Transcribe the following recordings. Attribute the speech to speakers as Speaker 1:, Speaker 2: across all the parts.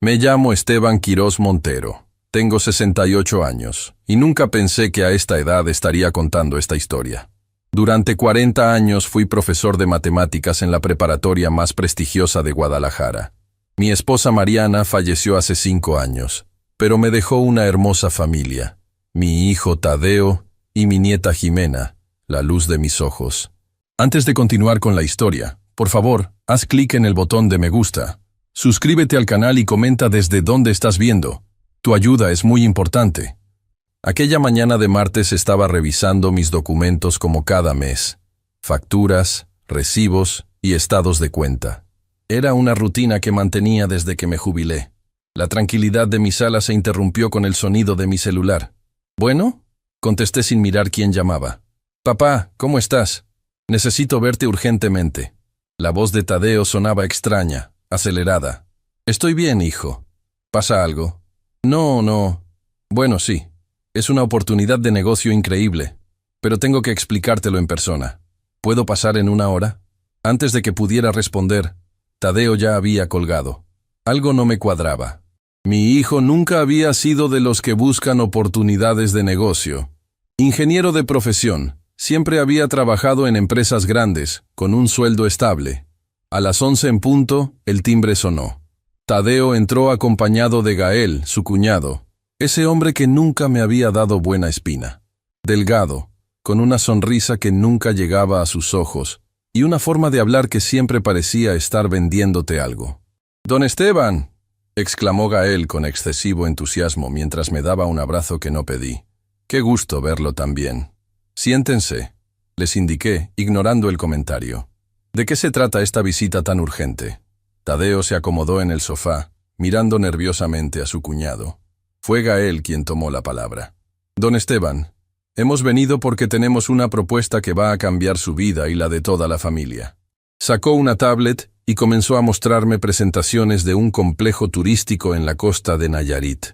Speaker 1: Me llamo Esteban Quirós Montero. Tengo 68 años, y nunca pensé que a esta edad estaría contando esta historia. Durante 40 años fui profesor de matemáticas en la preparatoria más prestigiosa de Guadalajara. Mi esposa Mariana falleció hace 5 años, pero me dejó una hermosa familia. Mi hijo Tadeo y mi nieta Jimena, la luz de mis ojos. Antes de continuar con la historia, por favor, haz clic en el botón de me gusta. Suscríbete al canal y comenta desde dónde estás viendo. Tu ayuda es muy importante. Aquella mañana de martes estaba revisando mis documentos como cada mes. Facturas, recibos y estados de cuenta. Era una rutina que mantenía desde que me jubilé. La tranquilidad de mi sala se interrumpió con el sonido de mi celular. ¿Bueno? Contesté sin mirar quién llamaba. Papá, ¿cómo estás? Necesito verte urgentemente. La voz de Tadeo sonaba extraña, acelerada. Estoy bien, hijo. ¿Pasa algo? No. Bueno, sí. Es una oportunidad de negocio increíble, pero tengo que explicártelo en persona. ¿Puedo pasar en 1 hora? Antes de que pudiera responder, Tadeo ya había colgado. Algo no me cuadraba. Mi hijo nunca había sido de los que buscan oportunidades de negocio. Ingeniero de profesión, siempre había trabajado en empresas grandes, con un sueldo estable. A las 11 en punto, el timbre sonó. Tadeo entró acompañado de Gael, su cuñado. Ese hombre que nunca me había dado buena espina. Delgado, con una sonrisa que nunca llegaba a sus ojos, y una forma de hablar que siempre parecía estar vendiéndote algo. «Don Esteban», exclamó Gael con excesivo entusiasmo mientras me daba un abrazo que no pedí. «Qué gusto verlo también. Siéntense», les indiqué, ignorando el comentario. «¿De qué se trata esta visita tan urgente?» Tadeo se acomodó en el sofá, mirando nerviosamente a su cuñado. Fue Gael quien tomó la palabra. «Don Esteban, hemos venido porque tenemos una propuesta que va a cambiar su vida y la de toda la familia». Sacó una tablet y comenzó a mostrarme presentaciones de un complejo turístico en la costa de Nayarit.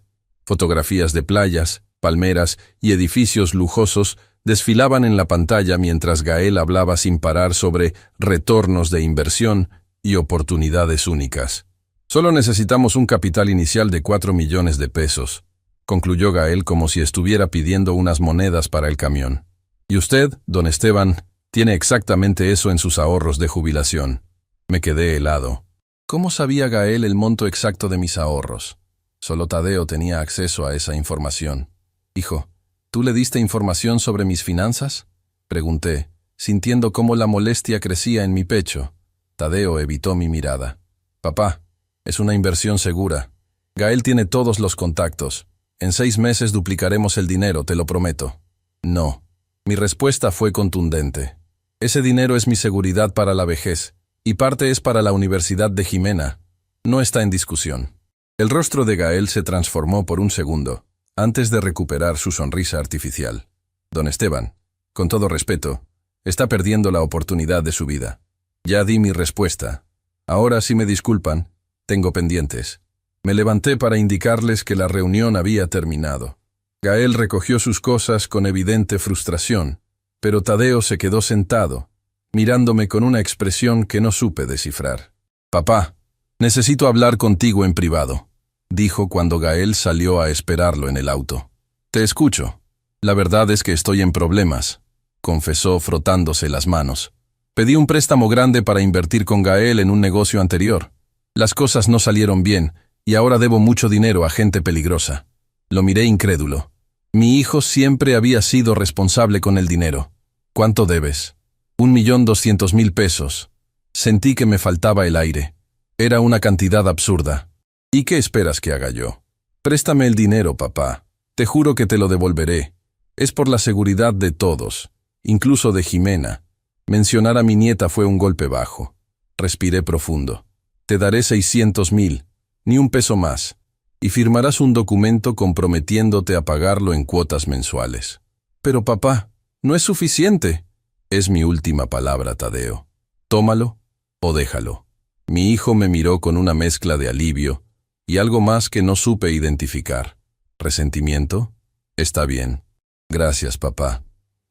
Speaker 1: Fotografías de playas, palmeras y edificios lujosos desfilaban en la pantalla mientras Gael hablaba sin parar sobre retornos de inversión y oportunidades únicas. «Solo necesitamos un capital inicial de 4 millones de pesos», concluyó Gael como si estuviera pidiendo unas monedas para el camión. «Y usted, don Esteban, tiene exactamente eso en sus ahorros de jubilación». Me quedé helado. ¿Cómo sabía Gael el monto exacto de mis ahorros? Solo Tadeo tenía acceso a esa información. «Hijo, ¿tú le diste información sobre mis finanzas?», pregunté, sintiendo cómo la molestia crecía en mi pecho. Tadeo evitó mi mirada. «Papá, es una inversión segura. Gael tiene todos los contactos. En 6 meses duplicaremos el dinero, te lo prometo». «No». Mi respuesta fue contundente. «Ese dinero es mi seguridad para la vejez, y parte es para la Universidad de Jimena. No está en discusión». El rostro de Gael se transformó por un segundo, antes de recuperar su sonrisa artificial. «Don Esteban, con todo respeto, está perdiendo la oportunidad de su vida. Ya di mi respuesta. Ahora, si me disculpan, tengo pendientes». Me levanté para indicarles que la reunión había terminado. Gael recogió sus cosas con evidente frustración, pero Tadeo se quedó sentado, mirándome con una expresión que no supe descifrar. «Papá, necesito hablar contigo en privado», dijo cuando Gael salió a esperarlo en el auto. «Te escucho. La verdad es que estoy en problemas», confesó frotándose las manos. «Pedí un préstamo grande para invertir con Gael en un negocio anterior. Las cosas no salieron bien, y ahora debo mucho dinero a gente peligrosa». Lo miré incrédulo. Mi hijo siempre había sido responsable con el dinero. «¿Cuánto debes?» 1.200.000 pesos. Sentí que me faltaba el aire. Era una cantidad absurda. «¿Y qué esperas que haga yo?» «Préstame el dinero, papá. Te juro que te lo devolveré. Es por la seguridad de todos, incluso de Jimena». Mencionar a mi nieta fue un golpe bajo. Respiré profundo. «Te daré 600.000, ni un peso más, y firmarás un documento comprometiéndote a pagarlo en cuotas mensuales». «Pero papá, no es suficiente». «Es mi última palabra, Tadeo. Tómalo o déjalo». Mi hijo me miró con una mezcla de alivio y algo más que no supe identificar. ¿Resentimiento? «Está bien. Gracias, papá.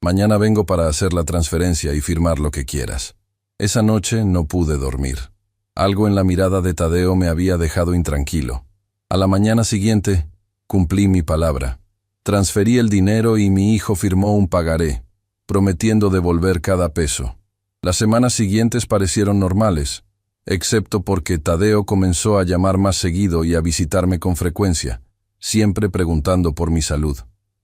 Speaker 1: Mañana vengo para hacer la transferencia y firmar lo que quieras». Esa noche no pude dormir. Algo en la mirada de Tadeo me había dejado intranquilo. A la mañana siguiente, cumplí mi palabra. Transferí el dinero y mi hijo firmó un pagaré, prometiendo devolver cada peso. Las semanas siguientes parecieron normales, excepto porque Tadeo comenzó a llamar más seguido y a visitarme con frecuencia, siempre preguntando por mi salud.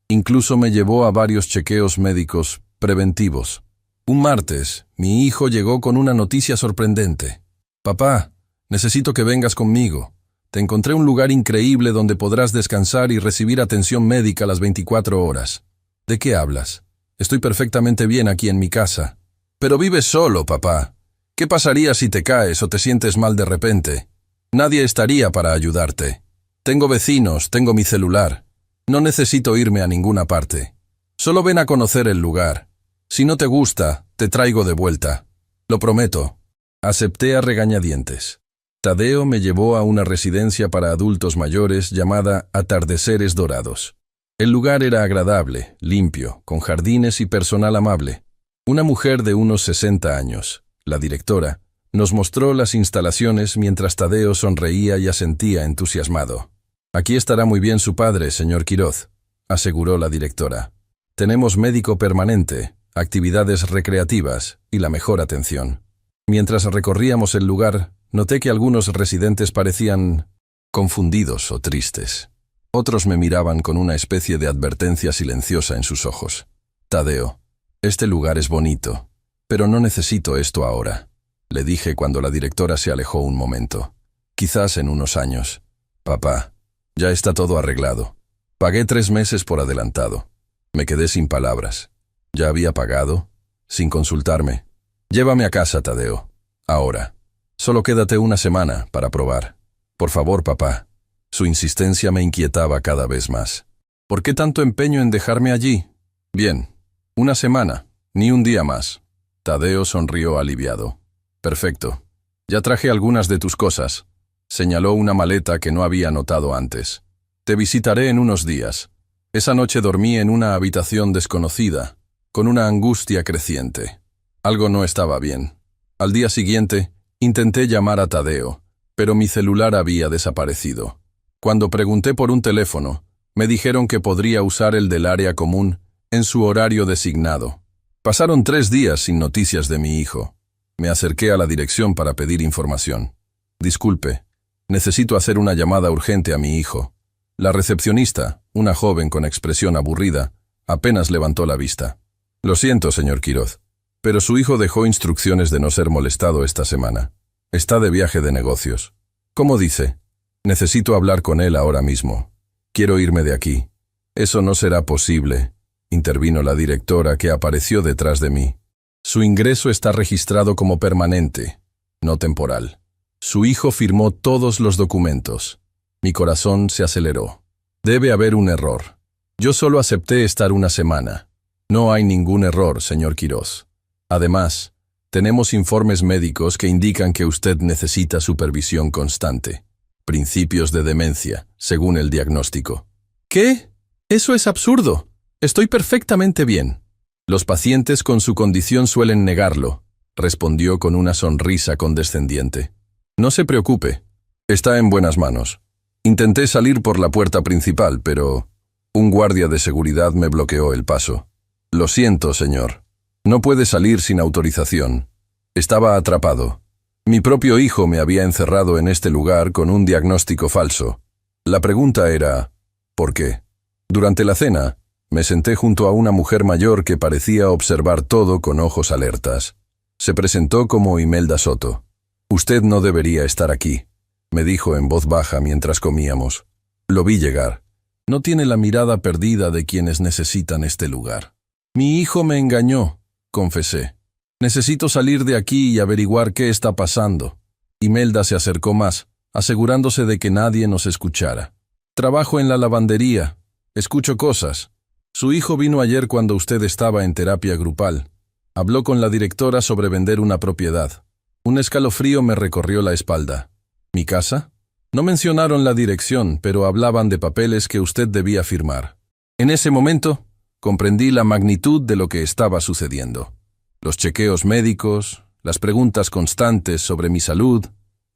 Speaker 1: Incluso me llevó a varios chequeos médicos preventivos. Un martes, mi hijo llegó con una noticia sorprendente. «Papá, necesito que vengas conmigo. Te encontré un lugar increíble donde podrás descansar y recibir atención médica las 24 horas. ¿De qué hablas? Estoy perfectamente bien aquí en mi casa». «Pero vives solo, papá. ¿Qué pasaría si te caes o te sientes mal de repente? Nadie estaría para ayudarte. Tengo vecinos, tengo mi celular. No necesito irme a ninguna parte. Solo ven a conocer el lugar. Si no te gusta, te traigo de vuelta. Lo prometo». Acepté a regañadientes. Tadeo me llevó a una residencia para adultos mayores llamada Atardeceres Dorados. El lugar era agradable, limpio, con jardines y personal amable. Una mujer de unos 60 años, la directora, nos mostró las instalaciones mientras Tadeo sonreía y asentía entusiasmado. «Aquí estará muy bien su padre, señor Quiroz», aseguró la directora. «Tenemos médico permanente, actividades recreativas y la mejor atención». Mientras recorríamos el lugar, noté que algunos residentes parecían confundidos o tristes. Otros me miraban con una especie de advertencia silenciosa en sus ojos. «Tadeo, este lugar es bonito, pero no necesito esto ahora», le dije cuando la directora se alejó un momento. «Quizás en unos años. Papá, ya está todo arreglado. Pagué 3 meses por adelantado. Me quedé sin palabras. ¿Ya había pagado? Sin consultarme. Llévame a casa, Tadeo. Ahora. Solo quédate una semana para probar. Por favor, papá». Su insistencia me inquietaba cada vez más. «¿Por qué tanto empeño en dejarme allí? Bien, una semana, ni un día más». Tadeo sonrió aliviado. «Perfecto. Ya traje algunas de tus cosas». Señaló una maleta que no había notado antes. «Te visitaré en unos días». Esa noche dormí en una habitación desconocida, con una angustia creciente. Algo no estaba bien. Al día siguiente, intenté llamar a Tadeo, pero mi celular había desaparecido. Cuando pregunté por un teléfono, me dijeron que podría usar el del área común en su horario designado. Pasaron 3 días sin noticias de mi hijo. Me acerqué a la dirección para pedir información. «Disculpe, necesito hacer una llamada urgente a mi hijo». La recepcionista, una joven con expresión aburrida, apenas levantó la vista. «Lo siento, señor Quiroz, pero su hijo dejó instrucciones de no ser molestado esta semana. Está de viaje de negocios». «¿Cómo dice? Necesito hablar con él ahora mismo. Quiero irme de aquí». «Eso no será posible», intervino la directora que apareció detrás de mí. «Su ingreso está registrado como permanente, no temporal. Su hijo firmó todos los documentos». Mi corazón se aceleró. «Debe haber un error. Yo solo acepté estar una semana. No hay ningún error, señor Quiroz. Además, tenemos informes médicos que indican que usted necesita supervisión constante. Principios de demencia, según el diagnóstico». «¿Qué? Eso es absurdo. Estoy perfectamente bien». «Los pacientes con su condición suelen negarlo», respondió con una sonrisa condescendiente. «No se preocupe. Está en buenas manos. Intenté salir por la puerta principal, pero un guardia de seguridad me bloqueó el paso. Lo siento, señor. No puede salir sin autorización. Estaba atrapado. Mi propio hijo me había encerrado en este lugar con un diagnóstico falso. La pregunta era, ¿por qué? Durante la cena, me senté junto a una mujer mayor que parecía observar todo con ojos alertas. Se presentó como Imelda Soto. «Usted no debería estar aquí», me dijo en voz baja mientras comíamos. Lo vi llegar. No tiene la mirada perdida de quienes necesitan este lugar. «Mi hijo me engañó», confesé. «Necesito salir de aquí y averiguar qué está pasando». Imelda se acercó más, asegurándose de que nadie nos escuchara. «Trabajo en la lavandería. Escucho cosas. Su hijo vino ayer cuando usted estaba en terapia grupal. Habló con la directora sobre vender una propiedad. Un escalofrío me recorrió la espalda. ¿Mi casa? No mencionaron la dirección, pero hablaban de papeles que usted debía firmar. En ese momento, comprendí la magnitud de lo que estaba sucediendo. Los chequeos médicos, las preguntas constantes sobre mi salud,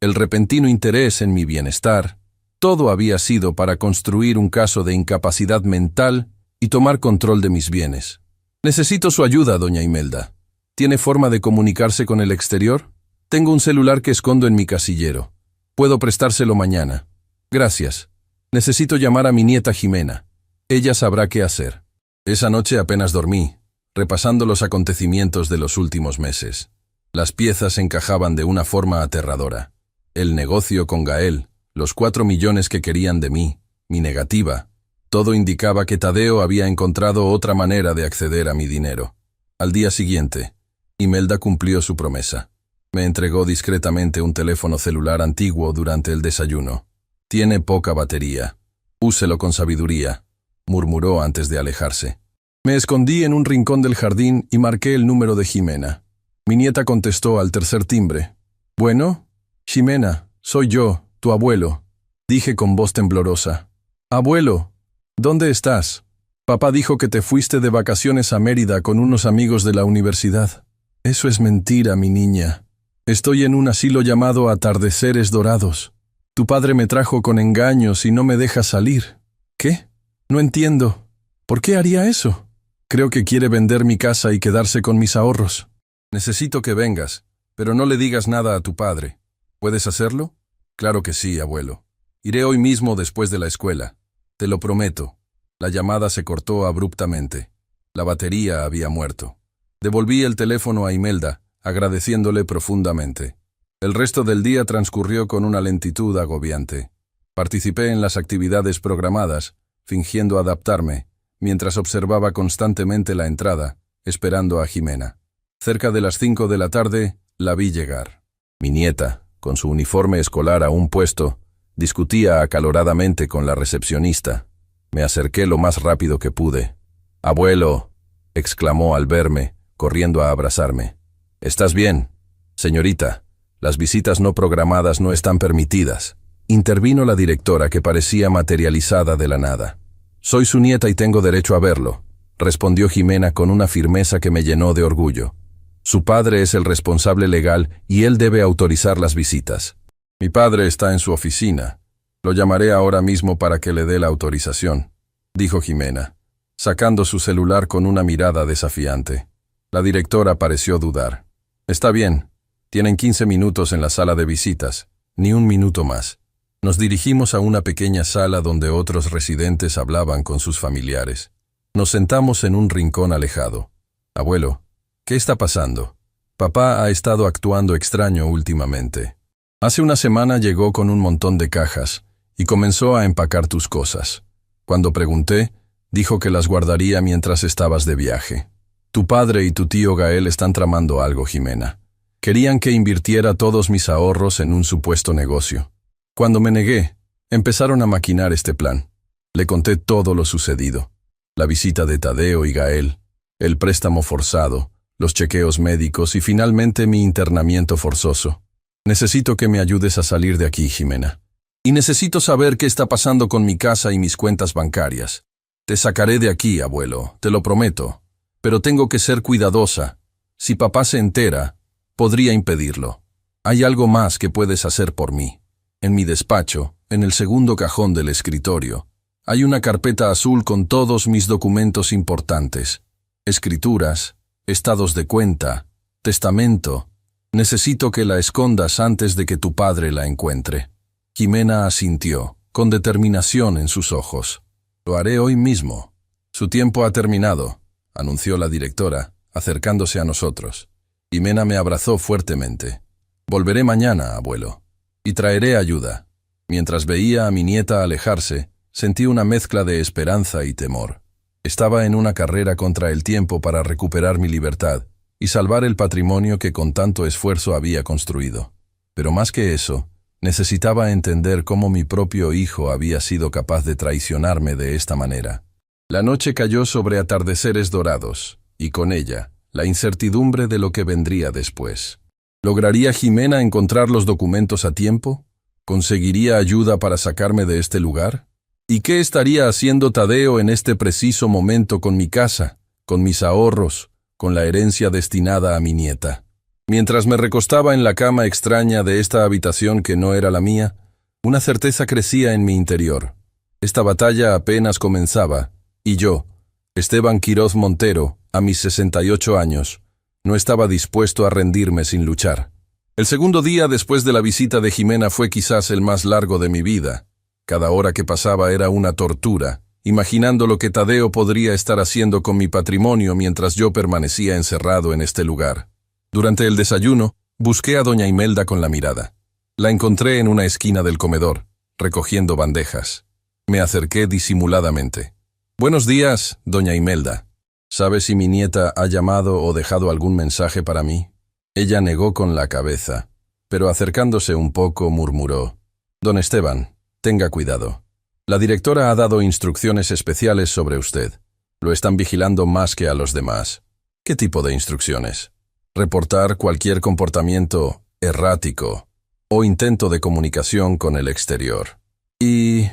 Speaker 1: el repentino interés en mi bienestar. Todo había sido para construir un caso de incapacidad mental y tomar control de mis bienes. Necesito su ayuda, doña Imelda. ¿Tiene forma de comunicarse con el exterior? Tengo un celular que escondo en mi casillero. Puedo prestárselo mañana. Gracias. Necesito llamar a mi nieta Jimena. Ella sabrá qué hacer. Esa noche apenas dormí, repasando los acontecimientos de los últimos meses. Las piezas encajaban de una forma aterradora. El negocio con Gael, los 4 millones que querían de mí, mi negativa. Todo indicaba que Tadeo había encontrado otra manera de acceder a mi dinero. Al día siguiente, Imelda cumplió su promesa. Me entregó discretamente un teléfono celular antiguo durante el desayuno. Tiene poca batería. Úselo con sabiduría, murmuró antes de alejarse. Me escondí en un rincón del jardín y marqué el número de Jimena. Mi nieta contestó al tercer timbre. «Bueno, Jimena, soy yo, tu abuelo», dije con voz temblorosa. «Abuelo, ¿dónde estás? Papá dijo que te fuiste de vacaciones a Mérida con unos amigos de la universidad». «Eso es mentira, mi niña. Estoy en un asilo llamado Atardeceres Dorados. Tu padre me trajo con engaños y no me deja salir». «¿Qué? No entiendo. ¿Por qué haría eso?» «Creo que quiere vender mi casa y quedarse con mis ahorros». «Necesito que vengas, pero no le digas nada a tu padre. ¿Puedes hacerlo?» «Claro que sí, abuelo. Iré hoy mismo después de la escuela. Te lo prometo». La llamada se cortó abruptamente. La batería había muerto. Devolví el teléfono a Imelda, agradeciéndole profundamente. El resto del día transcurrió con una lentitud agobiante. Participé en las actividades programadas, fingiendo adaptarme, mientras observaba constantemente la entrada, esperando a Jimena. Cerca de las 5 de la tarde, la vi llegar. Mi nieta, con su uniforme escolar aún puesto, discutía acaloradamente con la recepcionista. Me acerqué lo más rápido que pude. «Abuelo», exclamó al verme, corriendo a abrazarme. «¿Estás bien?» «Señorita, las visitas no programadas no están permitidas», intervino la directora, que parecía materializada de la nada. «Soy su nieta y tengo derecho a verlo», respondió Jimena con una firmeza que me llenó de orgullo. «Su padre es el responsable legal y él debe autorizar las visitas. Mi padre está en su oficina. Lo llamaré ahora mismo para que le dé la autorización», dijo Jimena, sacando su celular con una mirada desafiante. La directora pareció dudar. «Está bien. Tienen 15 minutos en la sala de visitas, ni un minuto más». Nos dirigimos a una pequeña sala donde otros residentes hablaban con sus familiares. Nos sentamos en un rincón alejado. «Abuelo, ¿qué está pasando? Papá ha estado actuando extraño últimamente. Hace una semana llegó con un montón de cajas y comenzó a empacar tus cosas. Cuando pregunté, dijo que las guardaría mientras estabas de viaje. Tu padre y tu tío Gael están tramando algo, Jimena. Querían que invirtiera todos mis ahorros en un supuesto negocio. Cuando me negué, empezaron a maquinar este plan. Le conté todo lo sucedido. La visita de Tadeo y Gael, el préstamo forzado, los chequeos médicos y finalmente mi internamiento forzoso. Necesito que me ayudes a salir de aquí, Jimena. Y necesito saber qué está pasando con mi casa y mis cuentas bancarias. Te sacaré de aquí, abuelo, te lo prometo. Pero tengo que ser cuidadosa. Si papá se entera, podría impedirlo. Hay algo más que puedes hacer por mí. En mi despacho, en el segundo cajón del escritorio, hay una carpeta azul con todos mis documentos importantes. Escrituras, estados de cuenta, testamento. Necesito que la escondas antes de que tu padre la encuentre». Jimena asintió, con determinación en sus ojos. «Lo haré hoy mismo». «Su tiempo ha terminado», anunció la directora, acercándose a nosotros. Jimena me abrazó fuertemente. «Volveré mañana, abuelo, y traeré ayuda». Mientras veía a mi nieta alejarse, sentí una mezcla de esperanza y temor. Estaba en una carrera contra el tiempo para recuperar mi libertad y salvar el patrimonio que con tanto esfuerzo había construido. Pero más que eso, necesitaba entender cómo mi propio hijo había sido capaz de traicionarme de esta manera. La noche cayó sobre Atardeceres Dorados, y con ella, la incertidumbre de lo que vendría después. ¿Lograría Jimena encontrar los documentos a tiempo? ¿Conseguiría ayuda para sacarme de este lugar? ¿Y qué estaría haciendo Tadeo en este preciso momento con mi casa, con mis ahorros, con la herencia destinada a mi nieta? Mientras me recostaba en la cama extraña de esta habitación que no era la mía, Una certeza crecía en mi interior. Esta batalla apenas comenzaba, y yo, Esteban Quiroz Montero, a mis 68 años, no estaba dispuesto a rendirme sin luchar. El segundo día después de la visita de Jimena fue quizás el más largo de mi vida. Cada hora que pasaba era una tortura, imaginando lo que Tadeo podría estar haciendo con mi patrimonio mientras yo permanecía encerrado en este lugar. Durante el desayuno, busqué a doña Imelda con la mirada. La encontré en una esquina del comedor, recogiendo bandejas. Me acerqué disimuladamente. «Buenos días, doña Imelda. ¿Sabe si mi nieta ha llamado o dejado algún mensaje para mí?» Ella negó con la cabeza, pero acercándose un poco murmuró: «Don Esteban, tenga cuidado. La directora ha dado instrucciones especiales sobre usted. Lo están vigilando más que a los demás». «¿Qué tipo de instrucciones?» «Reportar cualquier comportamiento errático o intento de comunicación con el exterior». Y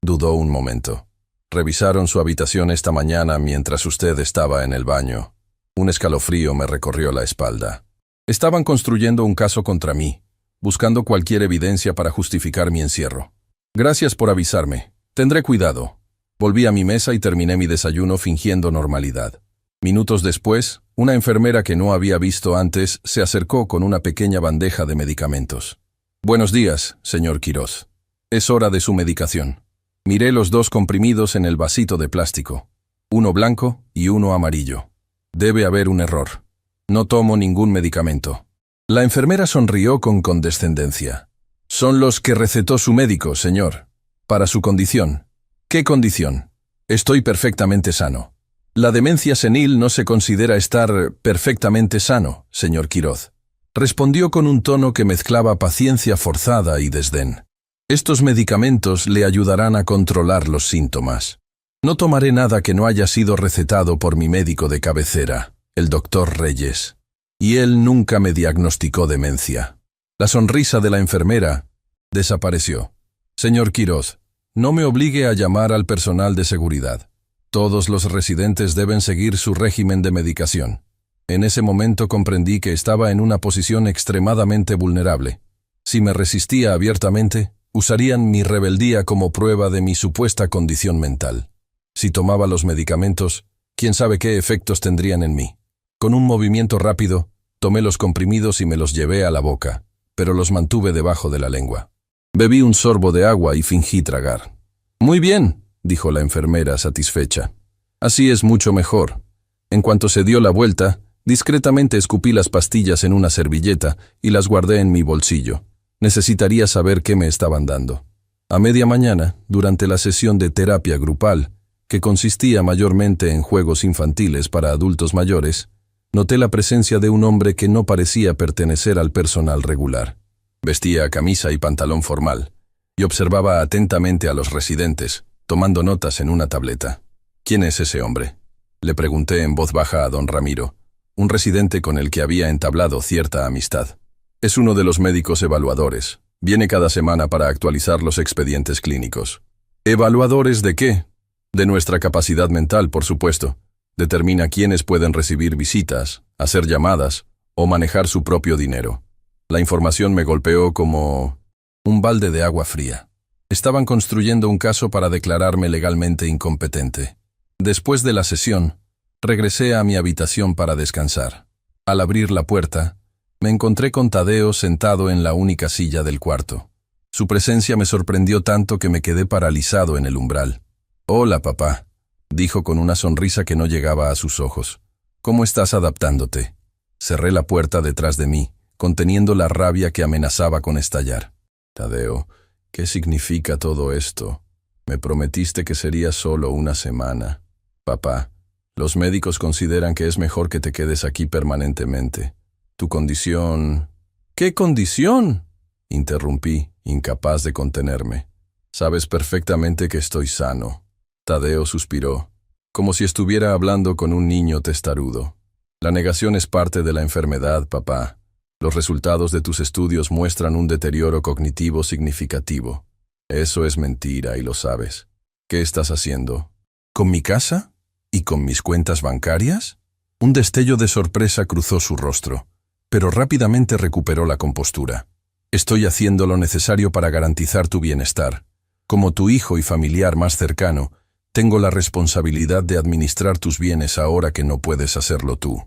Speaker 1: dudó un momento. «Revisaron su habitación esta mañana mientras usted estaba en el baño». Un escalofrío me recorrió la espalda. Estaban construyendo un caso contra mí, buscando cualquier evidencia para justificar mi encierro. «Gracias por avisarme. Tendré cuidado». Volví a mi mesa y terminé mi desayuno fingiendo normalidad. Minutos después, una enfermera que no había visto antes se acercó con una pequeña bandeja de medicamentos. «Buenos días, señor Quiroz. Es hora de su medicación». Miré los dos comprimidos en el vasito de plástico, uno blanco y uno amarillo. Debe haber un error. No tomo ningún medicamento. La enfermera sonrió con condescendencia. «Son los que recetó su médico, señor. Para su condición». «¿Qué condición?» «Estoy perfectamente sano». «La demencia senil no se considera estar perfectamente sano, señor Quiroz», respondió con un tono que mezclaba paciencia forzada y desdén. «Estos medicamentos le ayudarán a controlar los síntomas. No tomaré nada que no haya sido recetado por mi médico de cabecera, el doctor Reyes. Y él nunca me diagnosticó demencia». La sonrisa de la enfermera desapareció. «Señor Quiroz, no me obligue a llamar al personal de seguridad. Todos los residentes deben seguir su régimen de medicación». En ese momento comprendí que estaba en una posición extremadamente vulnerable. Si me resistía abiertamente, usarían mi rebeldía como prueba de mi supuesta condición mental. Si tomaba los medicamentos, quién sabe qué efectos tendrían en mí. Con un movimiento rápido, tomé los comprimidos y me los llevé a la boca, pero los mantuve debajo de la lengua. Bebí un sorbo de agua y fingí tragar. «Muy bien», dijo la enfermera satisfecha. «Así es mucho mejor». En cuanto se dio la vuelta, discretamente escupí las pastillas en una servilleta y las guardé en mi bolsillo. Necesitaría saber qué me estaban dando. A media mañana, durante la sesión de terapia grupal, que consistía mayormente en juegos infantiles para adultos mayores, noté la presencia de un hombre que no parecía pertenecer al personal regular. Vestía camisa y pantalón formal, y observaba atentamente a los residentes, tomando notas en una tableta. «¿Quién es ese hombre?», le pregunté en voz baja a don Ramiro, un residente con el que había entablado cierta amistad. «Es uno de los médicos evaluadores. Viene cada semana para actualizar los expedientes clínicos». «¿Evaluadores de qué?». «De nuestra capacidad mental, por supuesto. Determina quiénes pueden recibir visitas, hacer llamadas o manejar su propio dinero». La información me golpeó como un balde de agua fría. Estaban construyendo un caso para declararme legalmente incompetente. Después de la sesión, regresé a mi habitación para descansar. Al abrir la puerta, me encontré con Tadeo sentado en la única silla del cuarto. Su presencia me sorprendió tanto que me quedé paralizado en el umbral. «Hola, papá», dijo con una sonrisa que no llegaba a sus ojos. «¿Cómo estás adaptándote?». Cerré la puerta detrás de mí, conteniendo la rabia que amenazaba con estallar. «Tadeo, ¿qué significa todo esto? Me prometiste que sería solo una semana». «Papá, los médicos consideran que es mejor que te quedes aquí permanentemente. Tu condición...». «¿Qué condición?», interrumpí, incapaz de contenerme. «Sabes perfectamente que estoy sano». Tadeo suspiró, como si estuviera hablando con un niño testarudo. «La negación es parte de la enfermedad, papá. Los resultados de tus estudios muestran un deterioro cognitivo significativo. Eso es mentira y lo sabes. ¿Qué estás haciendo?». «¿Con mi casa? ¿Y con mis cuentas bancarias?». Un destello de sorpresa cruzó su rostro, pero rápidamente recuperó la compostura. Estoy haciendo lo necesario para garantizar tu bienestar. Como tu hijo y familiar más cercano, tengo la responsabilidad de administrar tus bienes ahora que no puedes hacerlo tú.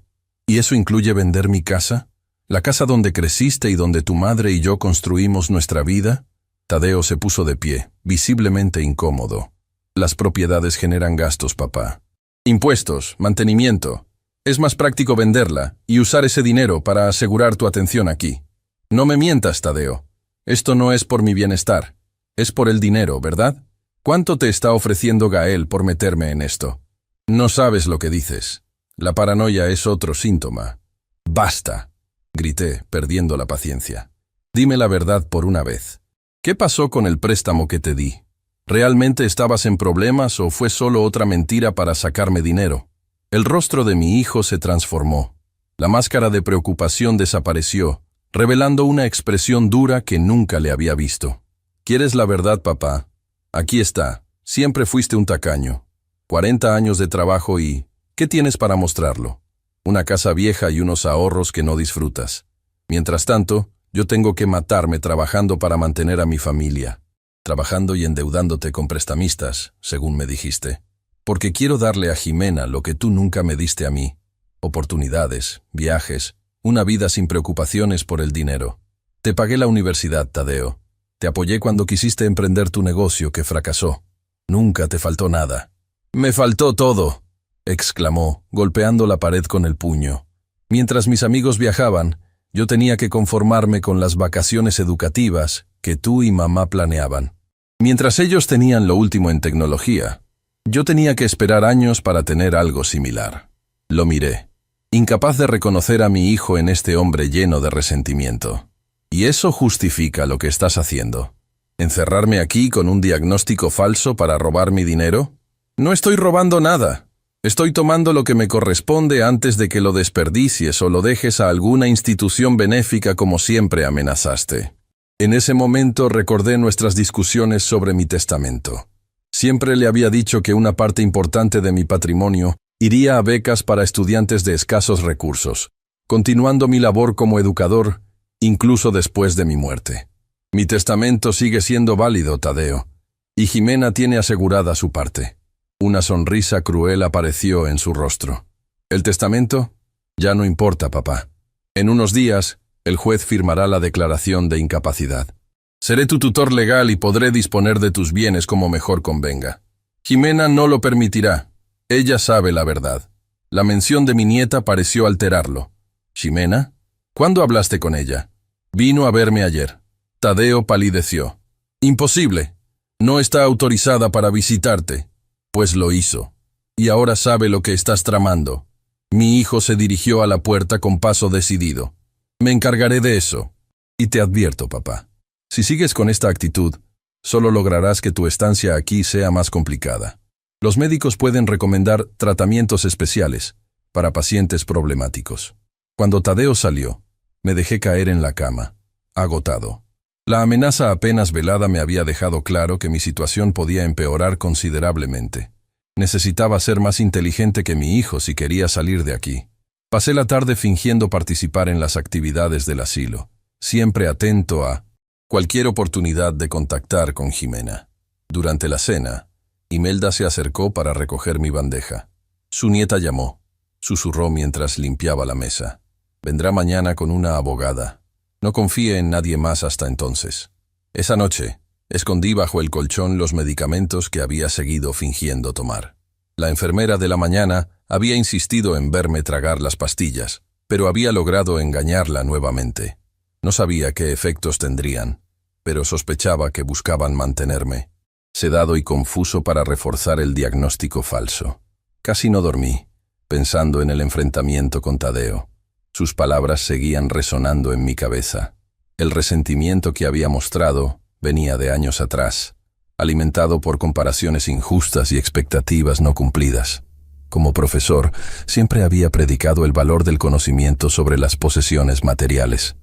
Speaker 1: ¿Y eso incluye vender mi casa? ¿La casa donde creciste y donde tu madre y yo construimos nuestra vida? Tadeo se puso de pie, visiblemente incómodo. Las propiedades generan gastos, papá. Impuestos, mantenimiento. Es más práctico venderla y usar ese dinero para asegurar tu atención aquí. No me mientas, Tadeo. Esto no es por mi bienestar. Es por el dinero, ¿verdad? ¿Cuánto te está ofreciendo Gael por meterme en esto? No sabes lo que dices. La paranoia es otro síntoma. ¡Basta!, grité, perdiendo la paciencia. Dime la verdad por una vez. ¿Qué pasó con el préstamo que te di? ¿Realmente estabas en problemas o fue solo otra mentira para sacarme dinero? El rostro de mi hijo se transformó. La máscara de preocupación desapareció, revelando una expresión dura que nunca le había visto. ¿Quieres la verdad, papá? Aquí está. Siempre fuiste un tacaño. 40 años de trabajo y... ¿qué tienes para mostrarlo? Una casa vieja y unos ahorros que no disfrutas. Mientras tanto, yo tengo que matarme trabajando para mantener a mi familia. Trabajando y endeudándote con prestamistas, según me dijiste. Porque quiero darle a Jimena lo que tú nunca me diste a mí. Oportunidades, viajes, una vida sin preocupaciones por el dinero. Te pagué la universidad, Tadeo. Te apoyé cuando quisiste emprender tu negocio que fracasó. Nunca te faltó nada. «Me faltó todo», exclamó, golpeando la pared con el puño. Mientras mis amigos viajaban, yo tenía que conformarme con las vacaciones educativas que tú y mamá planeaban. Mientras ellos tenían lo último en tecnología, yo tenía que esperar años para tener algo similar. Lo miré, incapaz de reconocer a mi hijo en este hombre lleno de resentimiento. ¿Y eso justifica lo que estás haciendo? ¿Encerrarme aquí con un diagnóstico falso para robar mi dinero? No estoy robando nada. Estoy tomando lo que me corresponde antes de que lo desperdicies o lo dejes a alguna institución benéfica como siempre amenazaste. En ese momento recordé nuestras discusiones sobre mi testamento. Siempre le había dicho que una parte importante de mi patrimonio iría a becas para estudiantes de escasos recursos, continuando mi labor como educador, incluso después de mi muerte. Mi testamento sigue siendo válido, Tadeo, y Jimena tiene asegurada su parte. Una sonrisa cruel apareció en su rostro. ¿El testamento? Ya no importa, papá. En unos días, el juez firmará la declaración de incapacidad. Seré tu tutor legal y podré disponer de tus bienes como mejor convenga. Jimena no lo permitirá. Ella sabe la verdad. La mención de mi nieta pareció alterarlo. ¿Jimena? ¿Cuándo hablaste con ella? Vino a verme ayer. Tadeo palideció. Imposible. No está autorizada para visitarte. Pues lo hizo. Y ahora sabe lo que estás tramando. Mi hijo se dirigió a la puerta con paso decidido. Me encargaré de eso. Y te advierto, papá. Si sigues con esta actitud, solo lograrás que tu estancia aquí sea más complicada. Los médicos pueden recomendar tratamientos especiales para pacientes problemáticos. Cuando Tadeo salió, me dejé caer en la cama, agotado. La amenaza apenas velada me había dejado claro que mi situación podía empeorar considerablemente. Necesitaba ser más inteligente que mi hijo si quería salir de aquí. Pasé la tarde fingiendo participar en las actividades del asilo, siempre atento a cualquier oportunidad de contactar con Jimena. Durante la cena, Imelda se acercó para recoger mi bandeja. Su nieta llamó, susurró mientras limpiaba la mesa. Vendrá mañana con una abogada. No confíe en nadie más hasta entonces. Esa noche, escondí bajo el colchón los medicamentos que había seguido fingiendo tomar. La enfermera de la mañana había insistido en verme tragar las pastillas, pero había logrado engañarla nuevamente. No sabía qué efectos tendrían, pero sospechaba que buscaban mantenerme, sedado y confuso para reforzar el diagnóstico falso. Casi no dormí, pensando en el enfrentamiento con Tadeo. Sus palabras seguían resonando en mi cabeza. El resentimiento que había mostrado venía de años atrás, alimentado por comparaciones injustas y expectativas no cumplidas. Como profesor, siempre había predicado el valor del conocimiento sobre las posesiones materiales.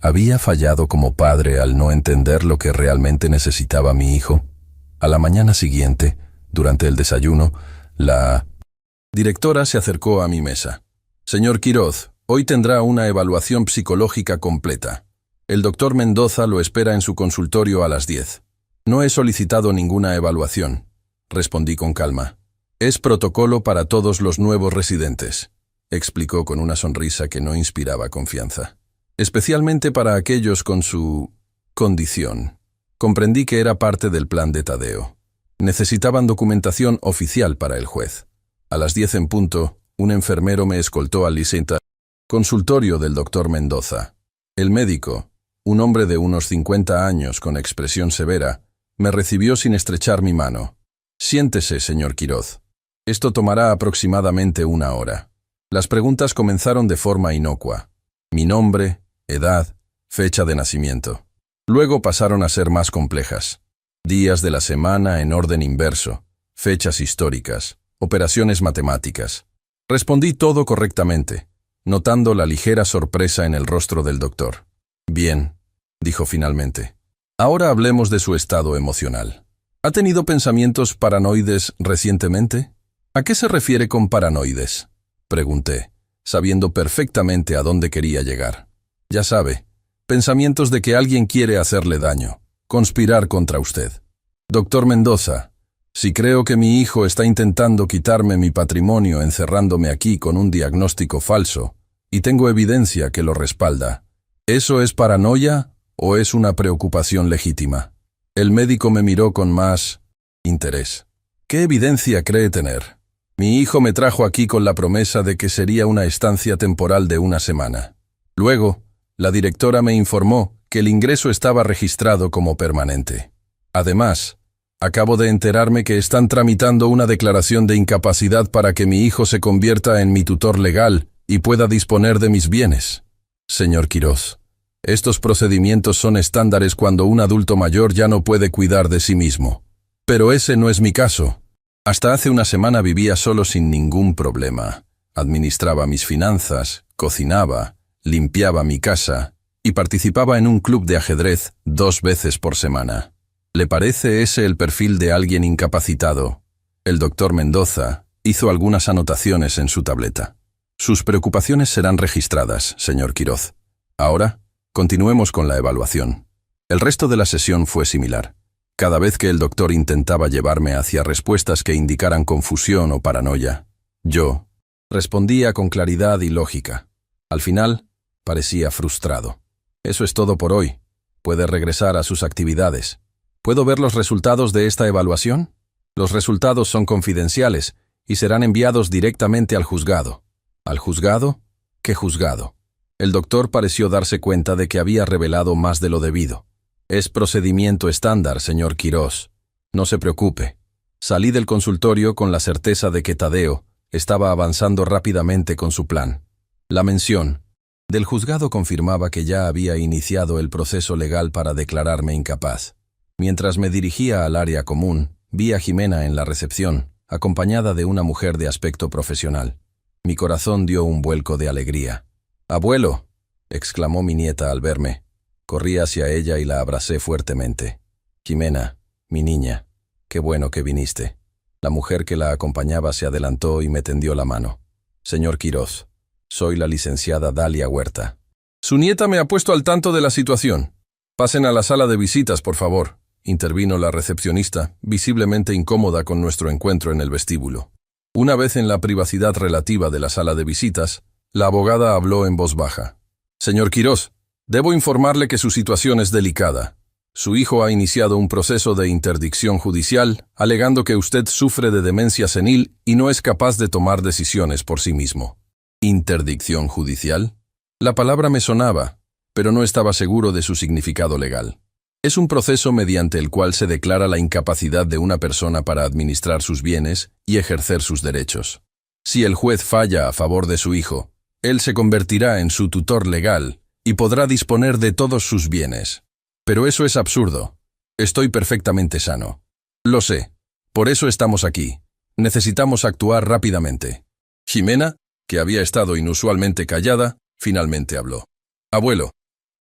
Speaker 1: ¿Había fallado como padre al no entender lo que realmente necesitaba mi hijo? A la mañana siguiente, durante el desayuno, la directora se acercó a mi mesa. «Señor Quiroz, hoy tendrá una evaluación psicológica completa. El doctor Mendoza lo espera en su consultorio a las 10. No he solicitado ninguna evaluación, respondí con calma. Es protocolo para todos los nuevos residentes, explicó con una sonrisa que no inspiraba confianza. Especialmente para aquellos con su condición. Comprendí que era parte del plan de Tadeo. Necesitaban documentación oficial para el juez. A las 10 en punto, un enfermero me escoltó al consultorio del doctor Mendoza. El médico, un hombre de unos 50 años con expresión severa, me recibió sin estrechar mi mano. Siéntese, señor Quiroz. Esto tomará aproximadamente 1 hora. Las preguntas comenzaron de forma inocua. Mi nombre, edad, fecha de nacimiento. Luego pasaron a ser más complejas. Días de la semana en orden inverso, fechas históricas, operaciones matemáticas. Respondí todo correctamente, notando la ligera sorpresa en el rostro del doctor. Bien, dijo finalmente. Ahora hablemos de su estado emocional. ¿Ha tenido pensamientos paranoides recientemente? ¿A qué se refiere con paranoides? Pregunté, sabiendo perfectamente a dónde quería llegar. Ya sabe, pensamientos de que alguien quiere hacerle daño, conspirar contra usted. Doctor Mendoza, si creo que mi hijo está intentando quitarme mi patrimonio encerrándome aquí con un diagnóstico falso, y tengo evidencia que lo respalda, ¿eso es paranoia o es una preocupación legítima? El médico me miró con más interés. ¿Qué evidencia cree tener? Mi hijo me trajo aquí con la promesa de que sería una estancia temporal de 1 semana. Luego, la directora me informó que el ingreso estaba registrado como permanente. Además, acabo de enterarme que están tramitando una declaración de incapacidad para que mi hijo se convierta en mi tutor legal y pueda disponer de mis bienes. Señor Quiroz, estos procedimientos son estándares cuando un adulto mayor ya no puede cuidar de sí mismo. Pero ese no es mi caso. Hasta hace 1 semana vivía solo sin ningún problema. Administraba mis finanzas, cocinaba, limpiaba mi casa y participaba en un club de ajedrez 2 veces por semana. ¿Le parece ese el perfil de alguien incapacitado? El doctor Mendoza hizo algunas anotaciones en su tableta. Sus preocupaciones serán registradas, señor Quiroz. Ahora, continuemos con la evaluación. El resto de la sesión fue similar. Cada vez que el doctor intentaba llevarme hacia respuestas que indicaran confusión o paranoia, yo respondía con claridad y lógica. Al final, parecía frustrado. Eso es todo por hoy. Puede regresar a sus actividades. ¿Puedo ver los resultados de esta evaluación? Los resultados son confidenciales y serán enviados directamente al juzgado. ¿Al juzgado? ¿Qué juzgado? El doctor pareció darse cuenta de que había revelado más de lo debido. Es procedimiento estándar, señor Quiroz. No se preocupe. Salí del consultorio con la certeza de que Tadeo estaba avanzando rápidamente con su plan. La mención del juzgado confirmaba que ya había iniciado el proceso legal para declararme incapaz. Mientras me dirigía al área común, vi a Jimena en la recepción, acompañada de una mujer de aspecto profesional. Mi corazón dio un vuelco de alegría. «¡Abuelo!», exclamó mi nieta al verme. Corrí hacia ella y la abracé fuertemente. «Jimena, mi niña, qué bueno que viniste». La mujer que la acompañaba se adelantó y me tendió la mano. «Señor Quiroz, soy la licenciada Dalia Huerta». «Su nieta me ha puesto al tanto de la situación. Pasen a la sala de visitas, por favor», intervino la recepcionista, visiblemente incómoda con nuestro encuentro en el vestíbulo. Una vez en la privacidad relativa de la sala de visitas, la abogada habló en voz baja. «Señor Quiroz, debo informarle que su situación es delicada. Su hijo ha iniciado un proceso de interdicción judicial, alegando que usted sufre de demencia senil y no es capaz de tomar decisiones por sí mismo». ¿Interdicción judicial? La palabra me sonaba, pero no estaba seguro de su significado legal. Es un proceso mediante el cual se declara la incapacidad de una persona para administrar sus bienes y ejercer sus derechos. Si el juez falla a favor de su hijo, él se convertirá en su tutor legal y podrá disponer de todos sus bienes. Pero eso es absurdo. Estoy perfectamente sano. Lo sé. Por eso estamos aquí. Necesitamos actuar rápidamente. Jimena, que había estado inusualmente callada, finalmente habló. «Abuelo,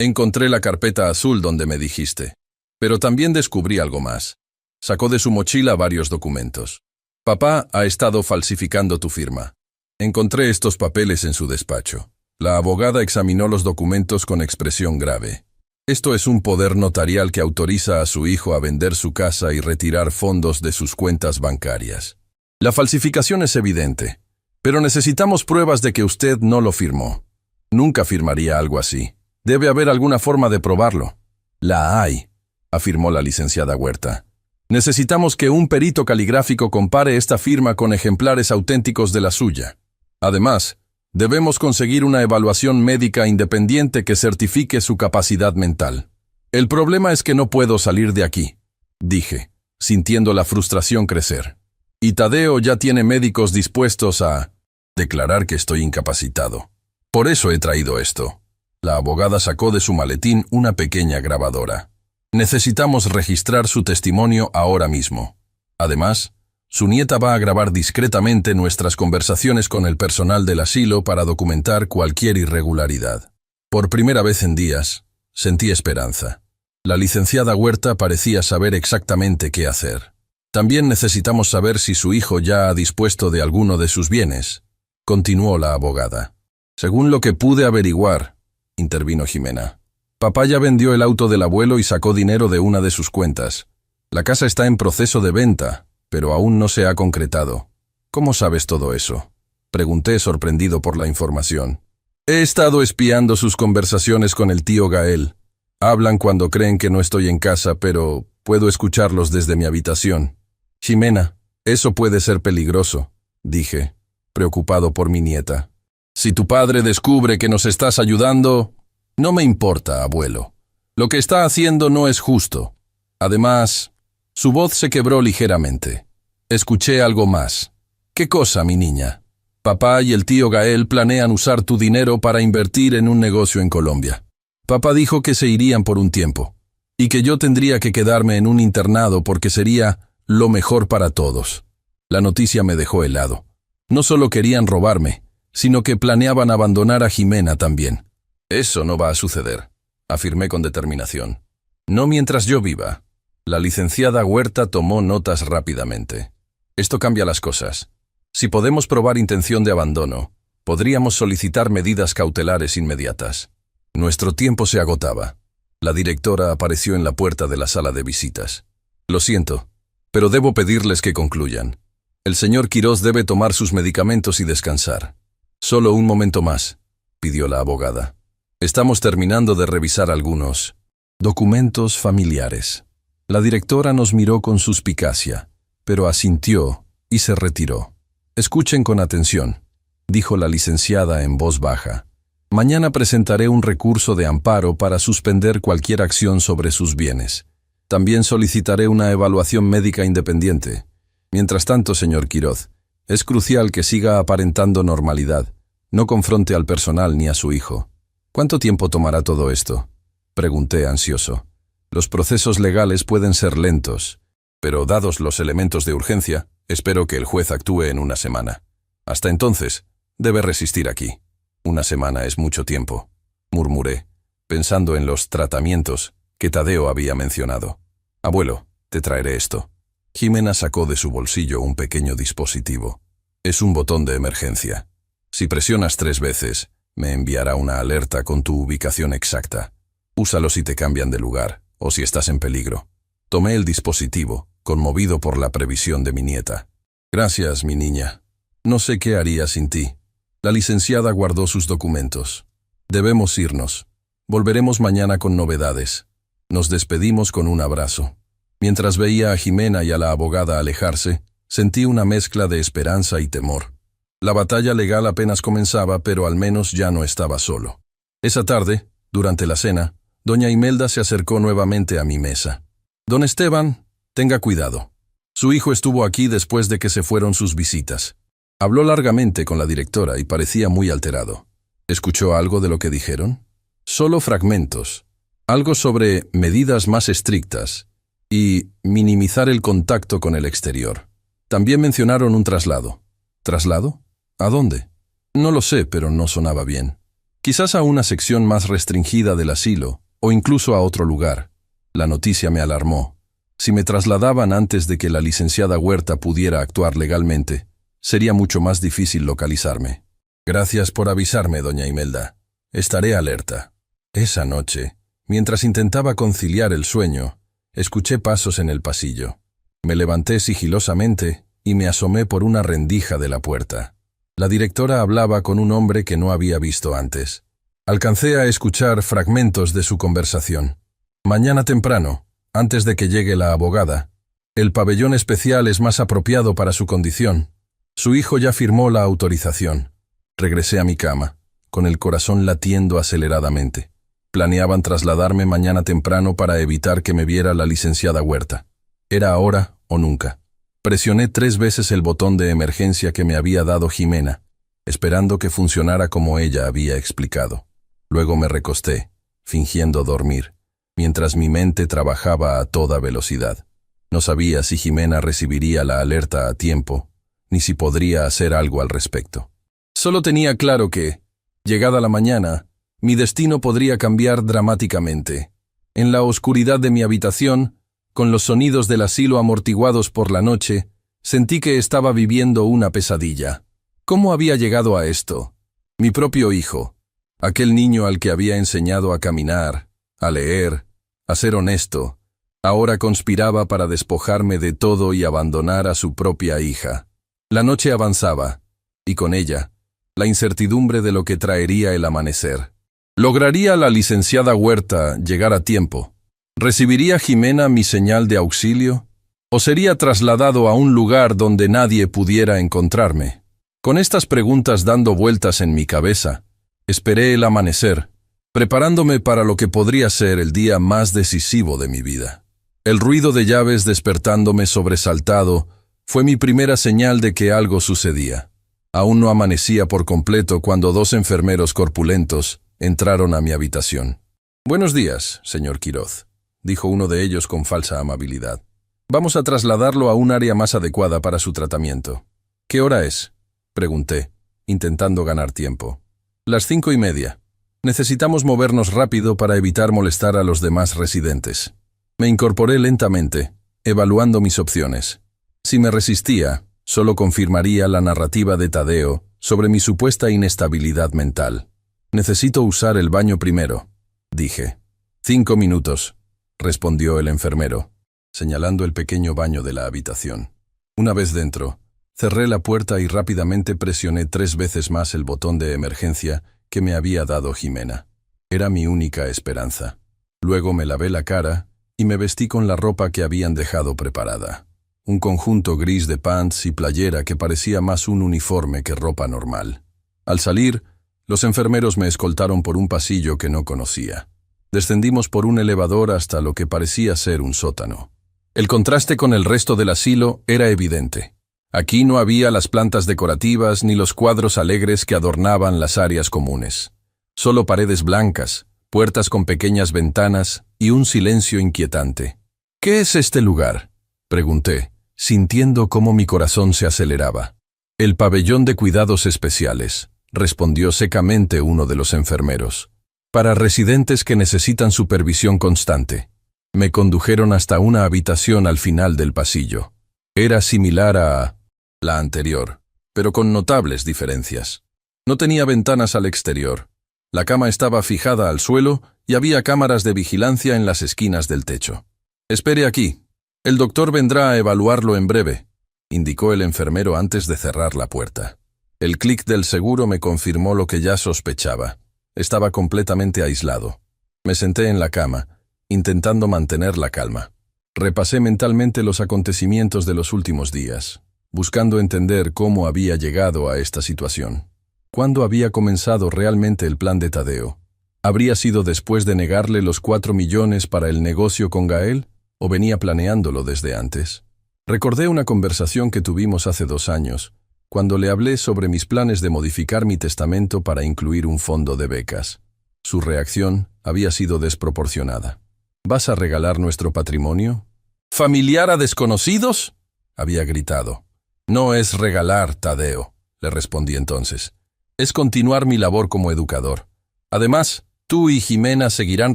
Speaker 1: encontré la carpeta azul donde me dijiste. Pero también descubrí algo más». Sacó de su mochila varios documentos. «Papá ha estado falsificando tu firma. Encontré estos papeles en su despacho». La abogada examinó los documentos con expresión grave. Esto es un poder notarial que autoriza a su hijo a vender su casa y retirar fondos de sus cuentas bancarias. La falsificación es evidente, pero necesitamos pruebas de que usted no lo firmó. Nunca firmaría algo así. Debe haber alguna forma de probarlo. La hay, afirmó la licenciada Huerta. Necesitamos que un perito caligráfico compare esta firma con ejemplares auténticos de la suya. Además, debemos conseguir una evaluación médica independiente que certifique su capacidad mental. El problema es que no puedo salir de aquí, dije, sintiendo la frustración crecer. Y Tadeo ya tiene médicos dispuestos a declarar que estoy incapacitado. Por eso he traído esto. La abogada sacó de su maletín una pequeña grabadora. Necesitamos registrar su testimonio ahora mismo. Además, su nieta va a grabar discretamente nuestras conversaciones con el personal del asilo para documentar cualquier irregularidad. Por primera vez en días, sentí esperanza. La licenciada Huerta parecía saber exactamente qué hacer. También necesitamos saber si su hijo ya ha dispuesto de alguno de sus bienes, continuó la abogada. Según lo que pude averiguar, intervino Jimena, papá ya vendió el auto del abuelo y sacó dinero de una de sus cuentas. La casa está en proceso de venta, pero aún no se ha concretado. ¿Cómo sabes todo eso?, pregunté sorprendido por la información. He estado espiando sus conversaciones con el tío Gael. Hablan cuando creen que no estoy en casa, pero puedo escucharlos desde mi habitación. Jimena, eso puede ser peligroso, dije, preocupado por mi nieta. Si tu padre descubre que nos estás ayudando, no me importa, abuelo. Lo que está haciendo no es justo. Además, su voz se quebró ligeramente. Escuché algo más. ¿Qué cosa, mi niña? Papá y el tío Gael planean usar tu dinero para invertir en un negocio en Colombia. Papá dijo que se irían por un tiempo, y que yo tendría que quedarme en un internado porque sería lo mejor para todos. La noticia me dejó helado. No solo querían robarme, sino que planeaban abandonar a Jimena también. Eso no va a suceder, afirmé con determinación. No mientras yo viva. La licenciada Huerta tomó notas rápidamente. Esto cambia las cosas. Si podemos probar intención de abandono, podríamos solicitar medidas cautelares inmediatas. Nuestro tiempo se agotaba. La directora apareció en la puerta de la sala de visitas. Lo siento, pero debo pedirles que concluyan. El señor Quirós debe tomar sus medicamentos y descansar. Solo un momento más, pidió la abogada. Estamos terminando de revisar algunos documentos familiares. La directora nos miró con suspicacia, pero asintió y se retiró. Escuchen con atención, dijo la licenciada en voz baja. Mañana presentaré un recurso de amparo para suspender cualquier acción sobre sus bienes. También solicitaré una evaluación médica independiente. Mientras tanto, señor Quirós, es crucial que siga aparentando normalidad. No confronte al personal ni a su hijo. ¿Cuánto tiempo tomará todo esto?, pregunté ansioso. Los procesos legales pueden ser lentos, pero dados los elementos de urgencia, espero que el juez actúe en una semana. Hasta entonces, debe resistir aquí. Una semana es mucho tiempo, murmuré, pensando en los tratamientos que Tadeo había mencionado. Abuelo, te traeré esto. Jimena sacó de su bolsillo un pequeño dispositivo. Es un botón de emergencia. Si presionas 3 veces, me enviará una alerta con tu ubicación exacta. Úsalo si te cambian de lugar o si estás en peligro. Tomé el dispositivo, conmovido por la previsión de mi nieta. Gracias, mi niña. No sé qué haría sin ti. La licenciada guardó sus documentos. Debemos irnos. Volveremos mañana con novedades. Nos despedimos con un abrazo. Mientras veía a Jimena y a la abogada alejarse, sentí una mezcla de esperanza y temor. La batalla legal apenas comenzaba, pero al menos ya no estaba solo. Esa tarde, durante la cena, doña Imelda se acercó nuevamente a mi mesa. Don Esteban, tenga cuidado. Su hijo estuvo aquí después de que se fueron sus visitas. Habló largamente con la directora y parecía muy alterado. ¿Escuchó algo de lo que dijeron? Solo fragmentos. Algo sobre medidas más estrictas y minimizar el contacto con el exterior. También mencionaron un traslado. ¿Traslado? ¿A dónde? No lo sé, pero no sonaba bien. Quizás a una sección más restringida del asilo, o incluso a otro lugar. La noticia me alarmó. Si me trasladaban antes de que la licenciada Huerta pudiera actuar legalmente, sería mucho más difícil localizarme. Gracias por avisarme, doña Imelda. Estaré alerta. Esa noche, Mientras intentaba conciliar el sueño, escuché pasos en el pasillo. Me levanté sigilosamente y me asomé por una rendija de la puerta. La directora hablaba con un hombre que no había visto antes. Alcancé a escuchar fragmentos de su conversación. Mañana temprano, antes de que llegue la abogada, el pabellón especial es más apropiado para su condición. Su hijo ya firmó la autorización. Regresé a mi cama, con el corazón latiendo aceleradamente. Planeaban trasladarme mañana temprano para evitar que me viera la licenciada Huerta. Era ahora o nunca. Presioné 3 veces el botón de emergencia que me había dado Jimena, esperando que funcionara como ella había explicado. Luego me recosté, fingiendo dormir, mientras mi mente trabajaba a toda velocidad. No sabía si Jimena recibiría la alerta a tiempo, ni si podría hacer algo al respecto. Solo tenía claro que, llegada la mañana, mi destino podría cambiar dramáticamente. En la oscuridad de mi habitación, con los sonidos del asilo amortiguados por la noche, sentí que estaba viviendo una pesadilla. ¿Cómo había llegado a esto? Mi propio hijo, aquel niño al que había enseñado a caminar, a leer, a ser honesto, ahora conspiraba para despojarme de todo y abandonar a su propia hija. La noche avanzaba, y con ella, la incertidumbre de lo que traería el amanecer. ¿Lograría la licenciada Huerta llegar a tiempo? ¿Recibiría Jimena mi señal de auxilio? ¿O sería trasladado a un lugar donde nadie pudiera encontrarme? Con estas preguntas dando vueltas en mi cabeza, esperé el amanecer, preparándome para lo que podría ser el día más decisivo de mi vida. El ruido de llaves despertándome sobresaltado fue mi primera señal de que algo sucedía. Aún no amanecía por completo cuando 2 enfermeros corpulentos entraron a mi habitación. «Buenos días, señor Quiroz», dijo uno de ellos con falsa amabilidad. «Vamos a trasladarlo a un área más adecuada para su tratamiento». «¿Qué hora es?», pregunté, intentando ganar tiempo. «Las 5:30. Necesitamos movernos rápido para evitar molestar a los demás residentes». Me incorporé lentamente, evaluando mis opciones. Si me resistía, solo confirmaría la narrativa de Tadeo sobre mi supuesta inestabilidad mental. «Necesito usar el baño primero», dije. 5 minutos, respondió el enfermero, señalando el pequeño baño de la habitación. Una vez dentro, cerré la puerta y rápidamente presioné 3 veces más el botón de emergencia que me había dado Jimena. Era mi única esperanza. Luego me lavé la cara y me vestí con la ropa que habían dejado preparada. Un conjunto gris de pants y playera que parecía más un uniforme que ropa normal. Al salir, los enfermeros me escoltaron por un pasillo que no conocía. Descendimos por un elevador hasta lo que parecía ser un sótano. El contraste con el resto del asilo era evidente. Aquí no había las plantas decorativas ni los cuadros alegres que adornaban las áreas comunes. Solo paredes blancas, puertas con pequeñas ventanas y un silencio inquietante. «¿Qué es este lugar?», pregunté, sintiendo cómo mi corazón se aceleraba. «El pabellón de cuidados especiales», respondió secamente uno de los enfermeros. «Para residentes que necesitan supervisión constante». Me condujeron hasta una habitación al final del pasillo. Era similar a la anterior, pero con notables diferencias. No tenía ventanas al exterior. La cama estaba fijada al suelo y había cámaras de vigilancia en las esquinas del techo. «Espere aquí. El doctor vendrá a evaluarlo en breve», indicó el enfermero antes de cerrar la puerta. El clic del seguro me confirmó lo que ya sospechaba. Estaba completamente aislado. Me senté en la cama, intentando mantener la calma. Repasé mentalmente los acontecimientos de los últimos días, buscando entender cómo había llegado a esta situación. ¿Cuándo había comenzado realmente el plan de Tadeo? ¿Habría sido después de negarle los 4 millones para el negocio con Gael, o venía planeándolo desde antes? Recordé una conversación que tuvimos hace 2 años, cuando le hablé sobre mis planes de modificar mi testamento para incluir un fondo de becas. Su reacción había sido desproporcionada. «¿Vas a regalar nuestro patrimonio?». «¿Familiar a desconocidos?», había gritado. «No es regalar, Tadeo», le respondí entonces. «Es continuar mi labor como educador. Además, tú y Jimena seguirán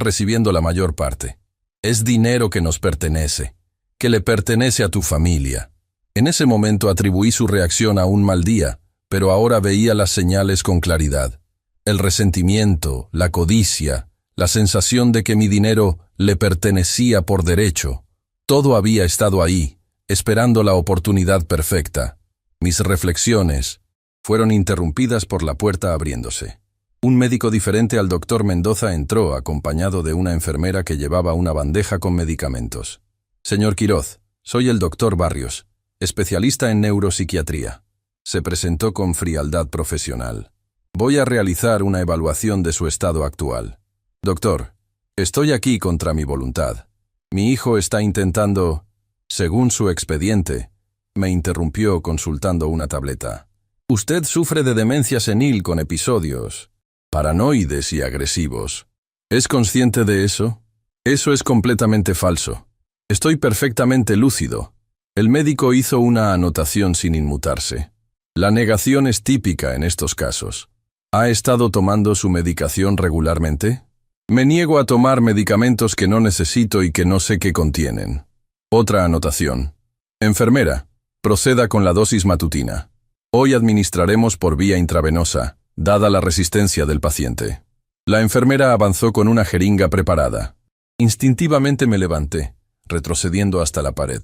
Speaker 1: recibiendo la mayor parte. Es dinero que nos pertenece, que le pertenece a tu familia». En ese momento atribuí su reacción a un mal día, pero ahora veía las señales con claridad. El resentimiento, la codicia, la sensación de que mi dinero le pertenecía por derecho. Todo había estado ahí, esperando la oportunidad perfecta. Mis reflexiones fueron interrumpidas por la puerta abriéndose. Un médico diferente al doctor Mendoza entró, acompañado de una enfermera que llevaba una bandeja con medicamentos. «Señor Quiroz, soy el doctor Barrios, especialista en neuropsiquiatría», se presentó con frialdad profesional. «Voy a realizar una evaluación de su estado actual. Doctor, estoy aquí contra mi voluntad. Mi hijo está intentando...» Según su expediente, me interrumpió consultando una tableta. «Usted sufre de demencia senil con episodios paranoides y agresivos. ¿Es consciente de eso? Eso es completamente falso. Estoy perfectamente lúcido». El médico hizo una anotación sin inmutarse. La negación es típica en estos casos. ¿Ha estado tomando su medicación regularmente? Me niego a tomar medicamentos que no necesito y que no sé qué contienen. Otra anotación. Enfermera, proceda con la dosis matutina. Hoy administraremos por vía intravenosa, dada la resistencia del paciente. La enfermera avanzó con una jeringa preparada. Instintivamente me levanté, retrocediendo hasta la pared.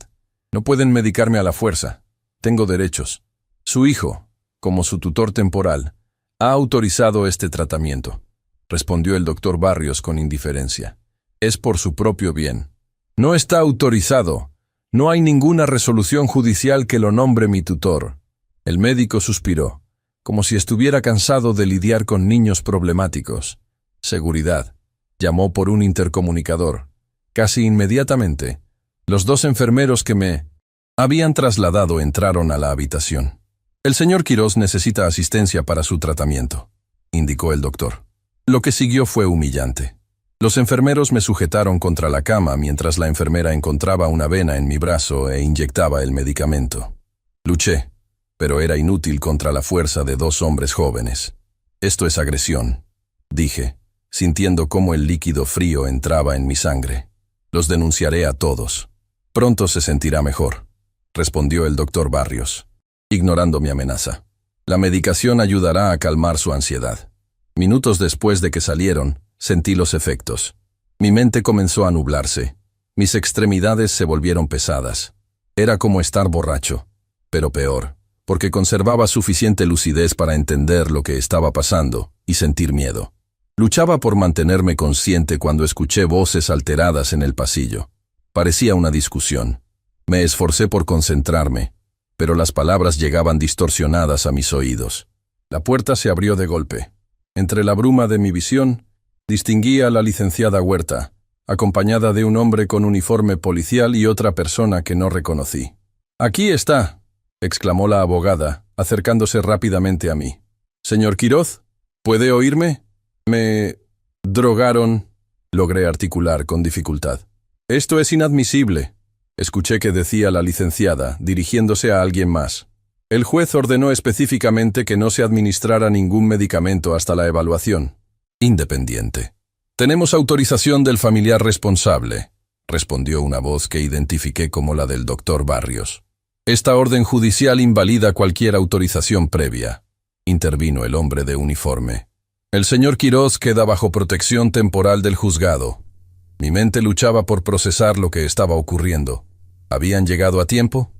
Speaker 1: No pueden medicarme a la fuerza. Tengo derechos. Su hijo, como su tutor temporal, ha autorizado este tratamiento, respondió el doctor Barrios con indiferencia. Es por su propio bien. No está autorizado. No hay ninguna resolución judicial que lo nombre mi tutor. El médico suspiró, como si estuviera cansado de lidiar con niños problemáticos. Seguridad. Llamó por un intercomunicador. Casi inmediatamente, los dos enfermeros que me habían trasladado entraron a la habitación. «El señor Quiroz necesita asistencia para su tratamiento», indicó el doctor. Lo que siguió fue humillante. Los enfermeros me sujetaron contra la cama mientras la enfermera encontraba una vena en mi brazo e inyectaba el medicamento. Luché, pero era inútil contra la fuerza de dos hombres jóvenes. «Esto es agresión», dije, sintiendo cómo el líquido frío entraba en mi sangre. «Los denunciaré a todos. Pronto se sentirá mejor», respondió el doctor Barrios, ignorando mi amenaza. «La medicación ayudará a calmar su ansiedad». Minutos después de que salieron, sentí los efectos. Mi mente comenzó a nublarse. Mis extremidades se volvieron pesadas. Era como estar borracho, pero peor, porque conservaba suficiente lucidez para entender lo que estaba pasando y sentir miedo. Luchaba por mantenerme consciente cuando escuché voces alteradas en el pasillo. Parecía una discusión. Me esforcé por concentrarme, pero las palabras llegaban distorsionadas a mis oídos. La puerta se abrió de golpe. Entre la bruma de mi visión, distinguí a la licenciada Huerta, acompañada de un hombre con uniforme policial y otra persona que no reconocí. «Aquí está», exclamó la abogada, acercándose rápidamente a mí. «Señor Quiroz, ¿puede oírme? Me drogaron», logré articular con dificultad. «Esto es inadmisible», escuché que decía la licenciada, dirigiéndose a alguien más. «El juez ordenó específicamente que no se administrara ningún medicamento hasta la evaluación independiente». «Tenemos autorización del familiar responsable», respondió una voz que identifiqué como la del doctor Barrios. «Esta orden judicial invalida cualquier autorización previa», intervino el hombre de uniforme. «El señor Quiroz queda bajo protección temporal del juzgado». Mi mente luchaba por procesar lo que estaba ocurriendo. ¿Habían llegado a tiempo?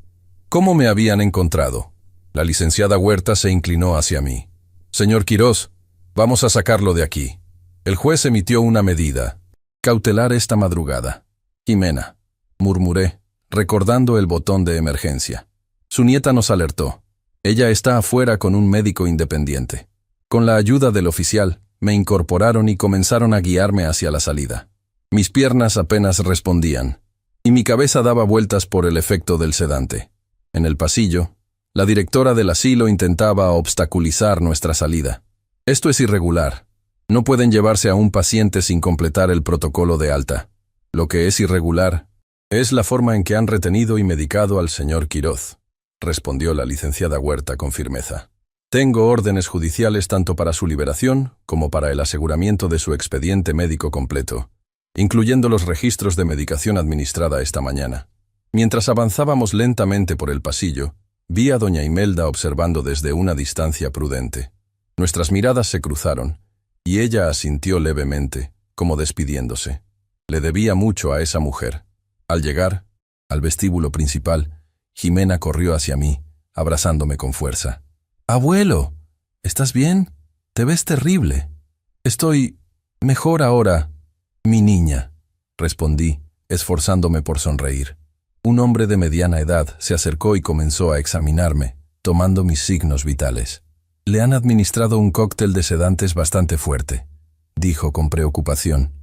Speaker 1: ¿Cómo me habían encontrado? La licenciada Huerta se inclinó hacia mí. «Señor Quiroz, vamos a sacarlo de aquí». El juez emitió una medida cautelar esta madrugada. «Jimena», murmuré, recordando el botón de emergencia. Su nieta nos alertó. Ella está afuera con un médico independiente. Con la ayuda del oficial, me incorporaron y comenzaron a guiarme hacia la salida. Mis piernas apenas respondían, y mi cabeza daba vueltas por el efecto del sedante. En el pasillo, la directora del asilo intentaba obstaculizar nuestra salida. «Esto es irregular. No pueden llevarse a un paciente sin completar el protocolo de alta. Lo que es irregular es la forma en que han retenido y medicado al señor Quiroz», respondió la licenciada Huerta con firmeza. «Tengo órdenes judiciales tanto para su liberación como para el aseguramiento de su expediente médico completo, incluyendo los registros de medicación administrada esta mañana». Mientras avanzábamos lentamente por el pasillo, vi a doña Imelda observando desde una distancia prudente. Nuestras miradas se cruzaron, y ella asintió levemente, como despidiéndose. Le debía mucho a esa mujer. Al llegar al vestíbulo principal, Jimena corrió hacia mí, abrazándome con fuerza. «Abuelo, ¿estás bien? Te ves terrible». «Estoy mejor ahora, mi niña», respondí, esforzándome por sonreír. Un hombre de mediana edad se acercó y comenzó a examinarme, tomando mis signos vitales. «Le han administrado un cóctel de sedantes bastante fuerte», dijo con preocupación.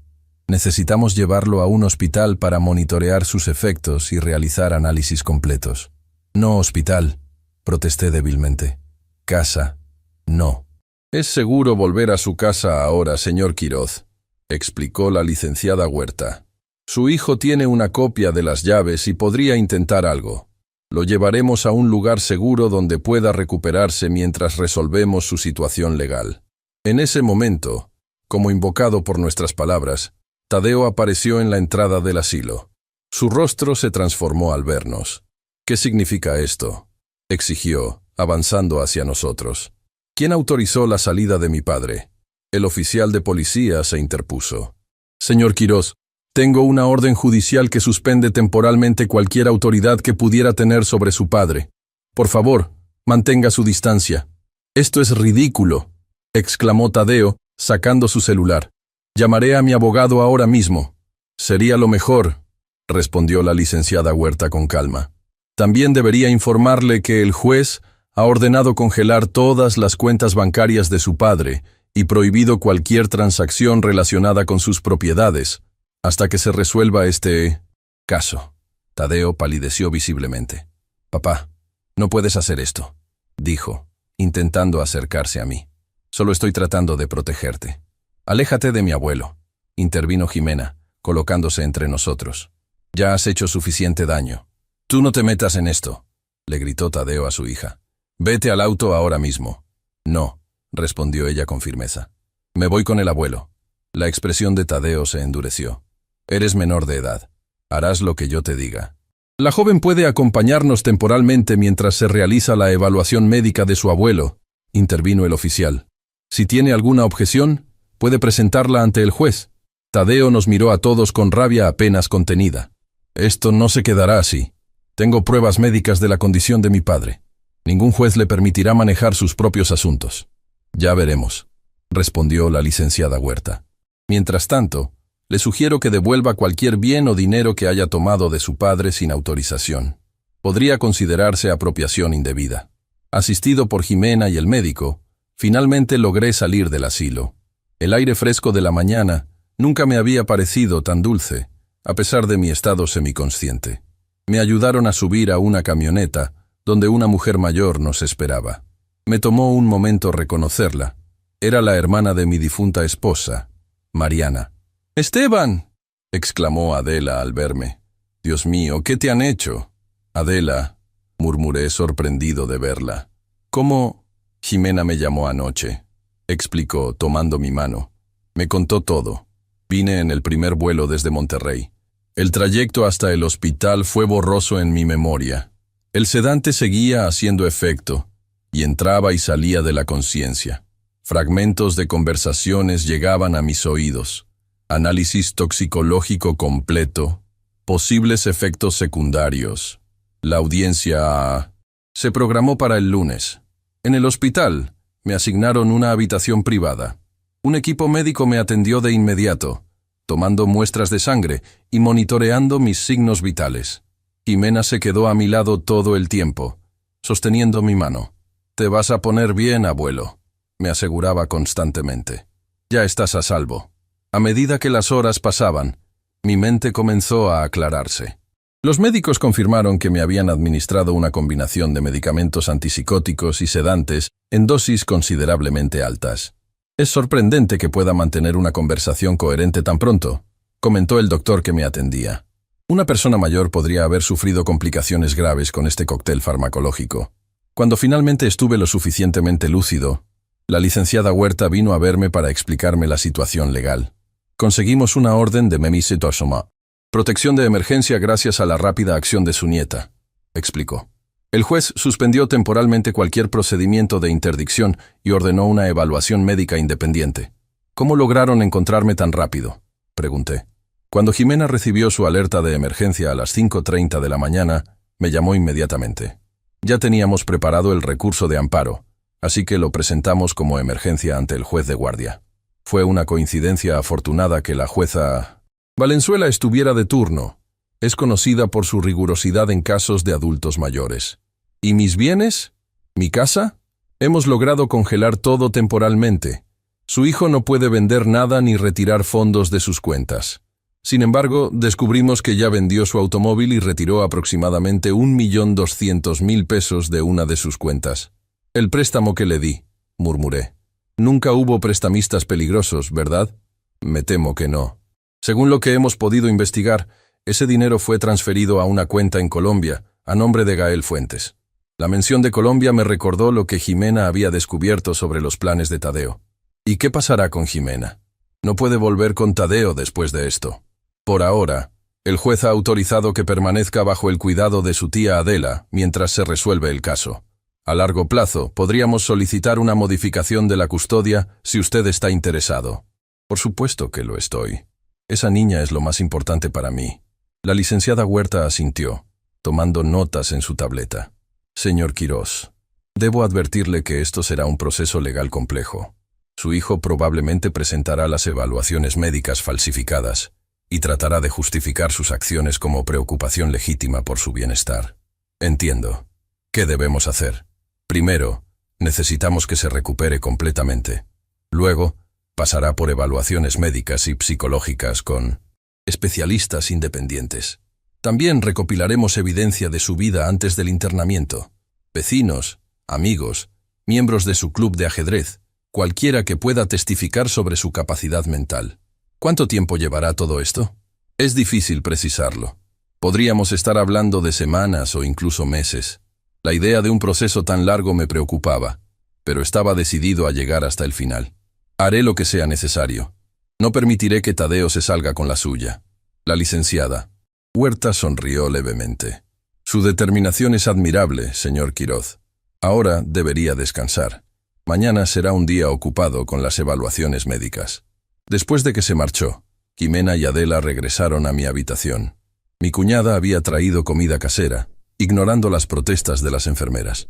Speaker 1: «Necesitamos llevarlo a un hospital para monitorear sus efectos y realizar análisis completos». «No hospital», protesté débilmente. «Casa, no». «Es seguro volver a su casa ahora, señor Quiroz», explicó la licenciada Huerta. «Su hijo tiene una copia de las llaves y podría intentar algo. Lo llevaremos a un lugar seguro donde pueda recuperarse mientras resolvemos su situación legal». En ese momento, como invocado por nuestras palabras, Tadeo apareció en la entrada del asilo. Su rostro se transformó al vernos. «¿Qué significa esto?», exigió, avanzando hacia nosotros. «¿Quién autorizó la salida de mi padre?». El oficial de policía se interpuso. «Señor Quiroz, tengo una orden judicial que suspende temporalmente cualquier autoridad que pudiera tener sobre su padre. Por favor, mantenga su distancia». «Esto es ridículo», exclamó Tadeo, sacando su celular. «Llamaré a mi abogado ahora mismo». «Sería lo mejor», respondió la licenciada Huerta con calma. «También debería informarle que el juez ha ordenado congelar todas las cuentas bancarias de su padre y prohibido cualquier transacción relacionada con sus propiedades, hasta que se resuelva este caso». Tadeo palideció visiblemente. «Papá, no puedes hacer esto», dijo, intentando acercarse a mí. «Solo estoy tratando de protegerte». «Aléjate de mi abuelo», intervino Jimena, colocándose entre nosotros. «Ya has hecho suficiente daño». «Tú no te metas en esto», le gritó Tadeo a su hija. «Vete al auto ahora mismo». «No», respondió ella con firmeza. «Me voy con el abuelo». La expresión de Tadeo se endureció. «Eres menor de edad. Harás lo que yo te diga». «La joven puede acompañarnos temporalmente mientras se realiza la evaluación médica de su abuelo», intervino el oficial. «Si tiene alguna objeción, puede presentarla ante el juez». Tadeo nos miró a todos con rabia apenas contenida. «Esto no se quedará así. Tengo pruebas médicas de la condición de mi padre. Ningún juez le permitirá manejar sus propios asuntos». «Ya veremos», respondió la licenciada Huerta. «Mientras tanto, le sugiero que devuelva cualquier bien o dinero que haya tomado de su padre sin autorización. Podría considerarse apropiación indebida». Asistido por Jimena y el médico, finalmente logré salir del asilo. El aire fresco de la mañana nunca me había parecido tan dulce, a pesar de mi estado semiconsciente. Me ayudaron a subir a una camioneta, donde una mujer mayor nos esperaba. Me tomó un momento reconocerla. Era la hermana de mi difunta esposa, Mariana. «¡Esteban!», exclamó Adela al verme. «Dios mío, ¿qué te han hecho?». «Adela», murmuré sorprendido de verla. «¿Cómo?». «Jimena me llamó anoche», explicó, tomando mi mano. «Me contó todo. Vine en el primer vuelo desde Monterrey. El trayecto hasta el hospital fue borroso en mi memoria. El sedante seguía haciendo efecto, y entraba y salía de la conciencia. Fragmentos de conversaciones llegaban a mis oídos. Análisis toxicológico completo. Posibles efectos secundarios. La audiencia se programó para el lunes. En el hospital me asignaron una habitación privada. Un equipo médico me atendió de inmediato, tomando muestras de sangre y monitoreando mis signos vitales. Jimena se quedó a mi lado todo el tiempo, sosteniendo mi mano. «Te vas a poner bien, abuelo», me aseguraba constantemente. «Ya estás a salvo». A medida que las horas pasaban, mi mente comenzó a aclararse. Los médicos confirmaron que me habían administrado una combinación de medicamentos antipsicóticos y sedantes en dosis considerablemente altas. «Es sorprendente que pueda mantener una conversación coherente tan pronto», comentó el doctor que me atendía. «Una persona mayor podría haber sufrido complicaciones graves con este cóctel farmacológico». Cuando finalmente estuve lo suficientemente lúcido, la licenciada Huerta vino a verme para explicarme la situación legal. Conseguimos una orden de Memisitosoma. «Protección de emergencia gracias a la rápida acción de su nieta», explicó. El juez suspendió temporalmente cualquier procedimiento de interdicción y ordenó una evaluación médica independiente. «¿Cómo lograron encontrarme tan rápido?», Pregunté. Cuando Jimena recibió su alerta de emergencia a las 5:30 de la mañana, me llamó inmediatamente. Ya teníamos preparado el recurso de amparo, así que lo presentamos como emergencia ante el juez de guardia. Fue una coincidencia afortunada que la jueza Valenzuela estuviera de turno. Es conocida por su rigurosidad en casos de adultos mayores. ¿Y mis bienes? ¿Mi casa? Hemos logrado congelar todo temporalmente. Su hijo no puede vender nada ni retirar fondos de sus cuentas. Sin embargo, descubrimos que ya vendió su automóvil y retiró aproximadamente 1.200.000 pesos de una de sus cuentas. El préstamo que le di, murmuré. Nunca hubo prestamistas peligrosos, ¿verdad? Me temo que no. Según lo que hemos podido investigar, ese dinero fue transferido a una cuenta en Colombia, a nombre de Gael Fuentes. La mención de Colombia me recordó lo que Jimena había descubierto sobre los planes de Tadeo. ¿Y qué pasará con Jimena? No puede volver con Tadeo después de esto. Por ahora, el juez ha autorizado que permanezca bajo el cuidado de su tía Adela mientras se resuelve el caso. A largo plazo, podríamos solicitar una modificación de la custodia si usted está interesado. Por supuesto que lo estoy. Esa niña es lo más importante para mí. La licenciada Huerta asintió, tomando notas en su tableta. Señor Quirós, debo advertirle que esto será un proceso legal complejo. Su hijo probablemente presentará las evaluaciones médicas falsificadas y tratará de justificar sus acciones como preocupación legítima por su bienestar. Entiendo. ¿Qué debemos hacer? Primero, necesitamos que se recupere completamente. Luego, pasará por evaluaciones médicas y psicológicas con especialistas independientes. También recopilaremos evidencia de su vida antes del internamiento. Vecinos, amigos, miembros de su club de ajedrez, cualquiera que pueda testificar sobre su capacidad mental. ¿Cuánto tiempo llevará todo esto? Es difícil precisarlo. Podríamos estar hablando de semanas o incluso meses. La idea de un proceso tan largo me preocupaba, pero estaba decidido a llegar hasta el final. Haré lo que sea necesario. No permitiré que Tadeo se salga con la suya. La licenciada Huerta sonrió levemente. Su determinación es admirable, señor Quirós. Ahora debería descansar. Mañana será un día ocupado con las evaluaciones médicas. Después de que se marchó, Jimena y Adela regresaron a mi habitación. Mi cuñada había traído comida casera, ignorando las protestas de las enfermeras.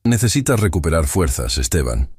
Speaker 1: «Necesitas recuperar fuerzas, Esteban»,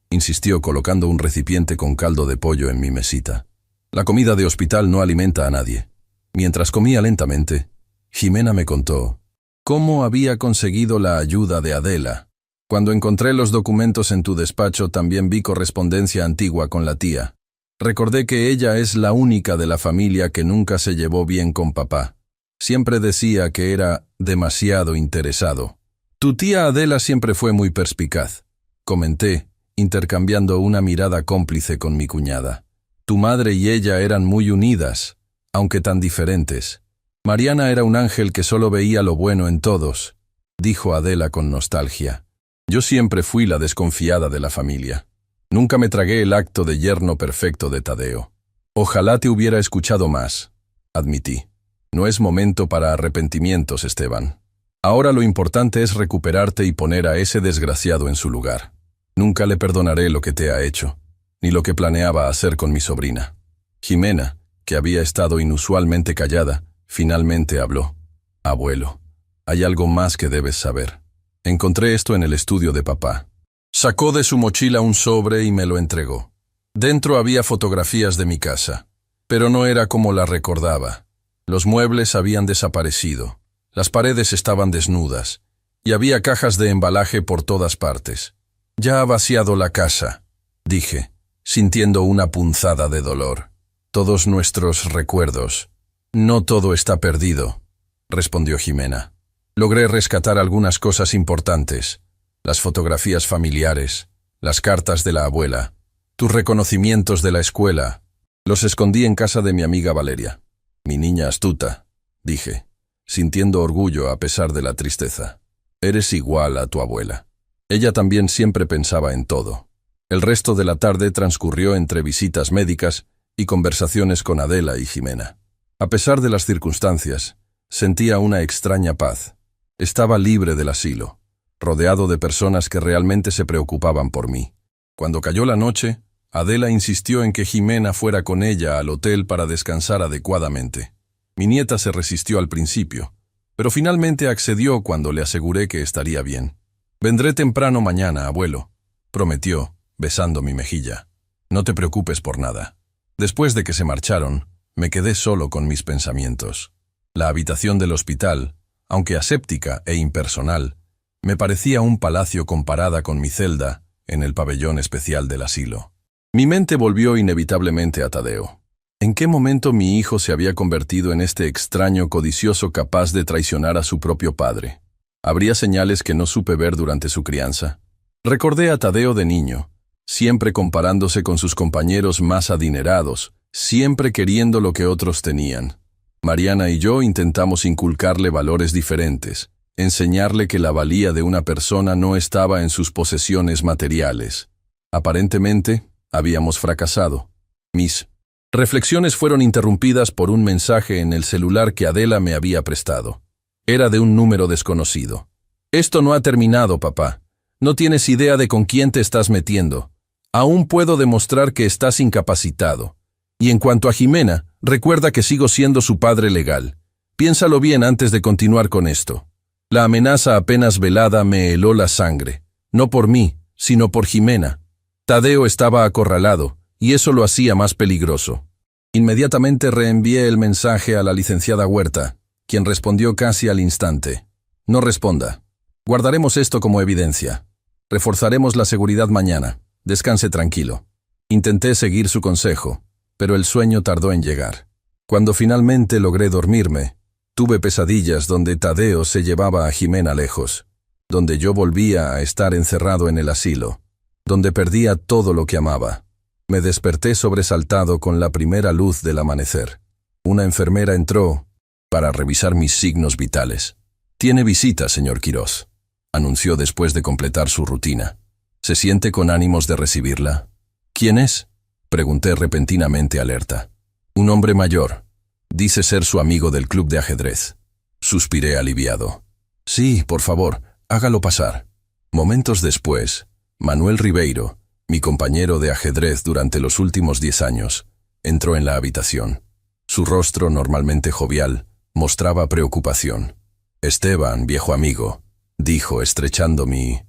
Speaker 1: insistió colocando un recipiente con caldo de pollo en mi mesita. La comida de hospital no alimenta a nadie. Mientras comía lentamente, Jimena me contó cómo había conseguido la ayuda de Adela. Cuando encontré los documentos en tu despacho, también vi correspondencia antigua con la tía. Recordé que ella es la única de la familia que nunca se llevó bien con papá. Siempre decía que era demasiado interesado. Tu tía Adela siempre fue muy perspicaz, comenté, intercambiando una mirada cómplice con mi cuñada. Tu madre y ella eran muy unidas, aunque tan diferentes. Mariana era un ángel que solo veía lo bueno en todos, dijo Adela con nostalgia. Yo siempre fui la desconfiada de la familia. Nunca me tragué el acto de yerno perfecto de Tadeo. Ojalá te hubiera escuchado más, admití. No es momento para arrepentimientos, Esteban. Ahora lo importante es recuperarte y poner a ese desgraciado en su lugar. Nunca le perdonaré lo que te ha hecho, ni lo que planeaba hacer con mi sobrina. Jimena, que había estado inusualmente callada, finalmente habló. Abuelo, hay algo más que debes saber. Encontré esto en el estudio de papá. Sacó de su mochila un sobre y me lo entregó. Dentro había fotografías de mi casa, pero no era como la recordaba. Los muebles habían desaparecido, las paredes estaban desnudas, y había cajas de embalaje por todas partes. Ya ha vaciado la casa, dije, sintiendo una punzada de dolor. Todos nuestros recuerdos. No todo está perdido, respondió Jimena. Logré rescatar algunas cosas importantes. Las fotografías familiares, las cartas de la abuela, tus reconocimientos de la escuela. Los escondí en casa de mi amiga Valeria. Mi niña astuta, dije, sintiendo orgullo a pesar de la tristeza. Eres igual a tu abuela. Ella también siempre pensaba en todo. El resto de la tarde transcurrió entre visitas médicas y conversaciones con Adela y Jimena. A pesar de las circunstancias, sentía una extraña paz. Estaba libre del asilo, rodeado de personas que realmente se preocupaban por mí. Cuando cayó la noche, Adela insistió en que Jimena fuera con ella al hotel para descansar adecuadamente. Mi nieta se resistió al principio, pero finalmente accedió cuando le aseguré que estaría bien. «Vendré temprano mañana, abuelo», prometió, besando mi mejilla. «No te preocupes por nada». Después de que se marcharon, me quedé solo con mis pensamientos. La habitación del hospital, aunque aséptica e impersonal, me parecía un palacio comparada con mi celda en el pabellón especial del asilo. Mi mente volvió inevitablemente a Tadeo. ¿En qué momento mi hijo se había convertido en este extraño codicioso capaz de traicionar a su propio padre? ¿Habría señales que no supe ver durante su crianza? Recordé a Tadeo de niño, siempre comparándose con sus compañeros más adinerados, siempre queriendo lo que otros tenían. Mariana y yo intentamos inculcarle valores diferentes, enseñarle que la valía de una persona no estaba en sus posesiones materiales. Aparentemente, habíamos fracasado. Mis reflexiones fueron interrumpidas por un mensaje en el celular que Adela me había prestado. Era de un número desconocido. «Esto no ha terminado, papá. No tienes idea de con quién te estás metiendo. Aún puedo demostrar que estás incapacitado. Y en cuanto a Jimena, recuerda que sigo siendo su padre legal. Piénsalo bien antes de continuar con esto». La amenaza apenas velada me heló la sangre, no por mí, sino por Jimena. Tadeo estaba acorralado, y eso lo hacía más peligroso. Inmediatamente reenvié el mensaje a la licenciada Huerta, quien respondió casi al instante. «No responda. Guardaremos esto como evidencia. Reforzaremos la seguridad mañana. Descanse tranquilo». Intenté seguir su consejo, pero el sueño tardó en llegar. Cuando finalmente logré dormirme, tuve pesadillas donde Tadeo se llevaba a Jimena lejos, donde yo volvía a estar encerrado en el asilo, donde perdía todo lo que amaba. Me desperté sobresaltado con la primera luz del amanecer. Una enfermera entró para revisar mis signos vitales. «Tiene visita, señor Quirós», anunció después de completar su rutina. «¿Se siente con ánimos de recibirla?» «¿Quién es?», pregunté repentinamente alerta. «Un hombre mayor. Dice ser su amigo del club de ajedrez». Suspiré aliviado. «Sí, por favor, hágalo pasar». Momentos después, Manuel Ribeiro, mi compañero de ajedrez durante los últimos 10 años, entró en la habitación. Su rostro, normalmente jovial, mostraba preocupación. «Esteban, viejo amigo», dijo estrechando mi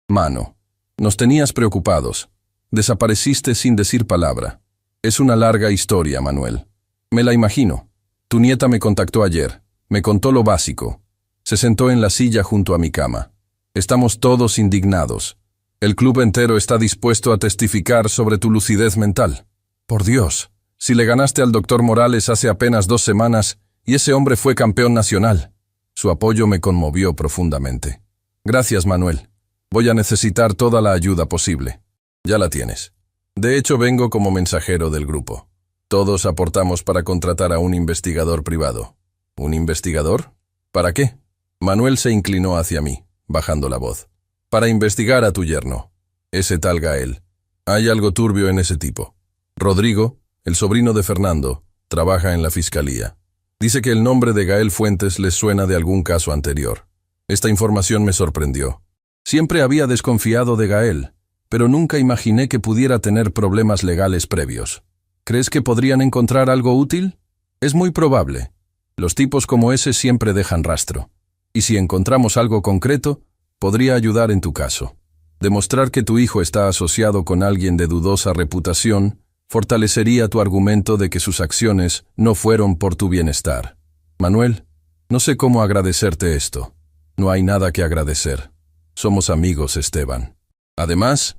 Speaker 1: mano. «Nos tenías preocupados. Desapareciste sin decir palabra. Es una larga historia, Manuel. Me la imagino. Tu nieta me contactó ayer. Me contó lo básico. Se sentó en la silla junto a mi cama. Estamos todos indignados. El club entero está dispuesto a testificar sobre tu lucidez mental. Por Dios, si le ganaste al doctor Morales hace apenas 2 semanas y ese hombre fue campeón nacional». Su apoyo me conmovió profundamente. «Gracias, Manuel. Voy a necesitar toda la ayuda posible». «Ya la tienes. De hecho, vengo como mensajero del grupo. Todos aportamos para contratar a un investigador privado». «¿Un investigador? ¿Para qué?». Manuel se inclinó hacia mí, bajando la voz. «Para investigar a tu yerno, ese tal Gael. Hay algo turbio en ese tipo. Rodrigo, el sobrino de Fernando, trabaja en la fiscalía. Dice que el nombre de Gael Fuentes les suena de algún caso anterior. Esta información me sorprendió. Siempre había desconfiado de Gael, pero nunca imaginé que pudiera tener problemas legales previos. ¿Crees que podrían encontrar algo útil? Es muy probable. Los tipos como ese siempre dejan rastro. Y si encontramos algo concreto, podría ayudar en tu caso. Demostrar que tu hijo está asociado con alguien de dudosa reputación fortalecería tu argumento de que sus acciones no fueron por tu bienestar. Manuel, no sé cómo agradecerte esto. No hay nada que agradecer. Somos amigos, Esteban. Además,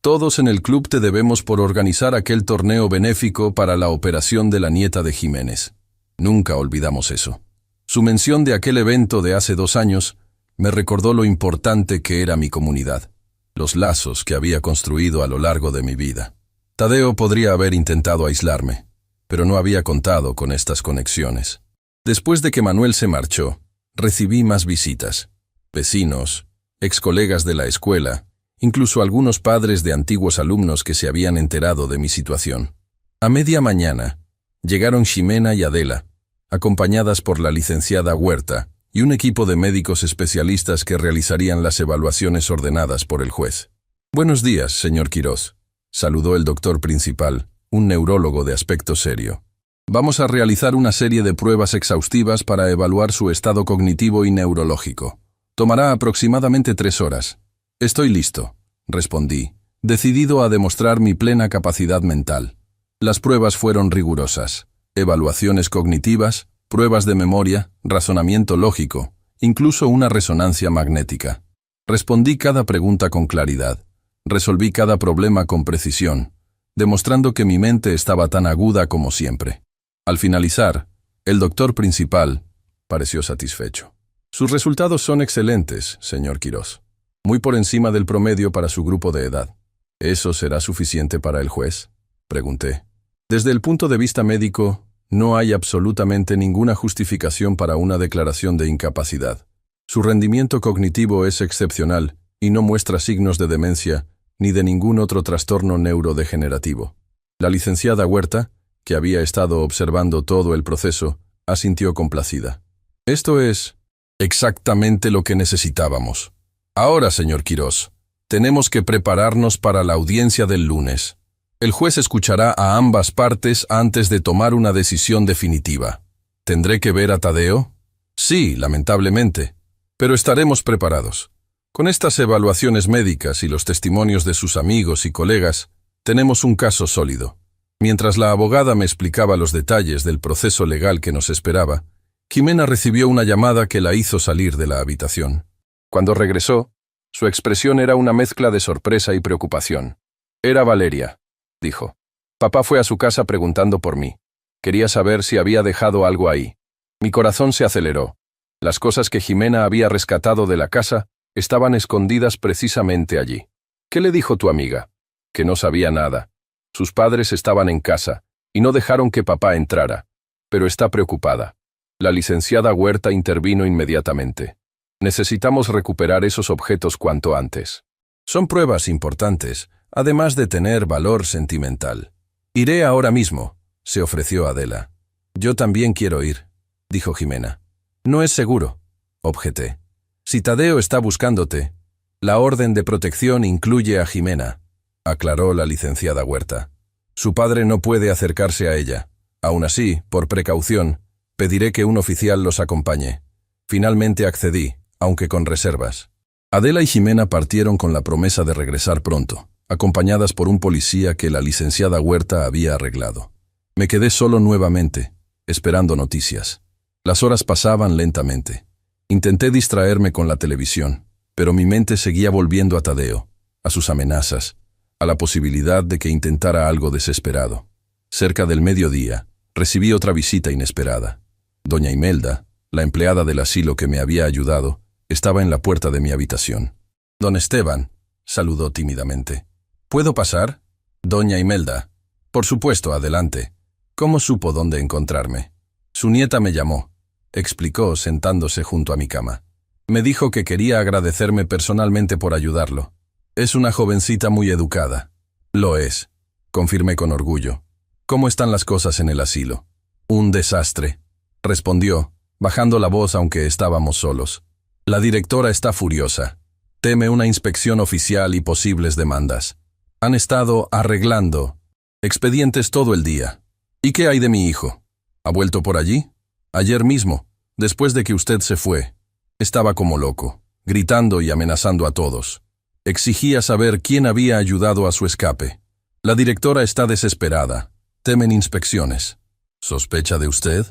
Speaker 1: todos en el club te debemos por organizar aquel torneo benéfico para la operación de la nieta de Jiménez. Nunca olvidamos eso. Su mención de aquel evento de hace 2 años me recordó lo importante que era mi comunidad, los lazos que había construido a lo largo de mi vida. Tadeo podría haber intentado aislarme, pero no había contado con estas conexiones. Después de que Manuel se marchó, recibí más visitas. Vecinos, excolegas de la escuela, incluso algunos padres de antiguos alumnos que se habían enterado de mi situación. A media mañana, llegaron Ximena y Adela, acompañadas por la licenciada Huerta y un equipo de médicos especialistas que realizarían las evaluaciones ordenadas por el juez. «Buenos días, señor Quirós», saludó el doctor principal, un neurólogo de aspecto serio. Vamos a realizar una serie de pruebas exhaustivas para evaluar su estado cognitivo y neurológico. Tomará aproximadamente 3 horas. Estoy listo, respondí, decidido a demostrar mi plena capacidad mental. Las pruebas fueron rigurosas. Evaluaciones cognitivas, pruebas de memoria, razonamiento lógico, incluso una resonancia magnética. Respondí cada pregunta con claridad. Resolví cada problema con precisión, demostrando que mi mente estaba tan aguda como siempre. Al finalizar, el doctor principal pareció satisfecho. Sus resultados son excelentes, señor Quirós. Muy por encima del promedio para su grupo de edad. ¿Eso será suficiente para el juez?, pregunté. Desde el punto de vista médico, no hay absolutamente ninguna justificación para una declaración de incapacidad. Su rendimiento cognitivo es excepcional y no muestra signos de demencia ni de ningún otro trastorno neurodegenerativo. La licenciada Huerta, que había estado observando todo el proceso, asintió complacida. Esto es exactamente lo que necesitábamos. Ahora, señor Quirós, tenemos que prepararnos para la audiencia del lunes. El juez escuchará a ambas partes antes de tomar una decisión definitiva. ¿Tendré que ver a Tadeo? Sí, lamentablemente, pero estaremos preparados. Con estas evaluaciones médicas y los testimonios de sus amigos y colegas, tenemos un caso sólido. Mientras la abogada me explicaba los detalles del proceso legal que nos esperaba, Jimena recibió una llamada que la hizo salir de la habitación. Cuando regresó, su expresión era una mezcla de sorpresa y preocupación. Era Valeria, dijo. Papá fue a su casa preguntando por mí. Quería saber si había dejado algo ahí. Mi corazón se aceleró. Las cosas que Jimena había rescatado de la casa estaban escondidas precisamente allí. ¿Qué le dijo tu amiga? Que no sabía nada. Sus padres estaban en casa y no dejaron que papá entrara, pero está preocupada. La licenciada Huerta intervino inmediatamente. Necesitamos recuperar esos objetos cuanto antes. Son pruebas importantes, además de tener valor sentimental. Iré ahora mismo, se ofreció Adela. Yo también quiero ir, dijo Jimena. No es seguro, objeté. Si Tadeo está buscándote, la orden de protección incluye a Jimena, aclaró la licenciada Huerta. Su padre no puede acercarse a ella. Aún así, por precaución, pediré que un oficial los acompañe. Finalmente accedí, aunque con reservas. Adela y Jimena partieron con la promesa de regresar pronto, acompañadas por un policía que la licenciada Huerta había arreglado. Me quedé solo nuevamente, esperando noticias. Las horas pasaban lentamente. Intenté distraerme con la televisión, pero mi mente seguía volviendo a Tadeo, a sus amenazas, a la posibilidad de que intentara algo desesperado. Cerca del mediodía, recibí otra visita inesperada. Doña Imelda, la empleada del asilo que me había ayudado, estaba en la puerta de mi habitación. Don Esteban, saludó tímidamente. ¿Puedo pasar? Doña Imelda. Por supuesto, adelante. ¿Cómo supo dónde encontrarme? Su nieta me llamó, explicó sentándose junto a mi cama. Me dijo que quería agradecerme personalmente por ayudarlo. Es una jovencita muy educada. Lo es, confirmé con orgullo. ¿Cómo están las cosas en el asilo? Un desastre, respondió, bajando la voz aunque estábamos solos. La directora está furiosa. Teme una inspección oficial y posibles demandas. Han estado arreglando expedientes todo el día. ¿Y qué hay de mi hijo? ¿Ha vuelto por allí? Ayer mismo, después de que usted se fue, estaba como loco, gritando y amenazando a todos. Exigía saber quién había ayudado a su escape. La directora está desesperada. Temen inspecciones. ¿Sospecha de usted?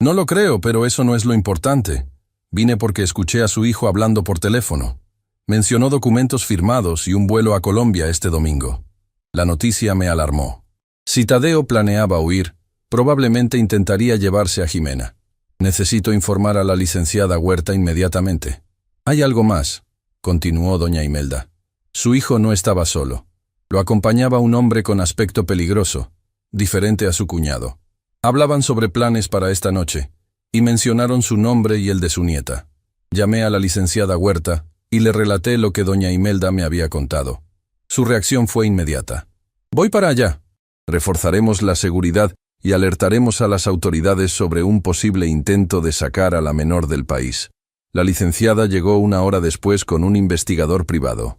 Speaker 1: No lo creo, pero eso no es lo importante. Vine porque escuché a su hijo hablando por teléfono. Mencionó documentos firmados y un vuelo a Colombia este domingo. La noticia me alarmó. Si Tadeo planeaba huir, probablemente intentaría llevarse a Jimena. Necesito informar a la licenciada Huerta inmediatamente. Hay algo más, continuó doña Imelda. Su hijo no estaba solo. Lo acompañaba un hombre con aspecto peligroso, diferente a su cuñado. Hablaban sobre planes para esta noche, y mencionaron su nombre y el de su nieta. Llamé a la licenciada Huerta y le relaté lo que doña Imelda me había contado. Su reacción fue inmediata. Voy para allá. Reforzaremos la seguridad y alertaremos a las autoridades sobre un posible intento de sacar a la menor del país. La licenciada llegó 1 hora después con un investigador privado.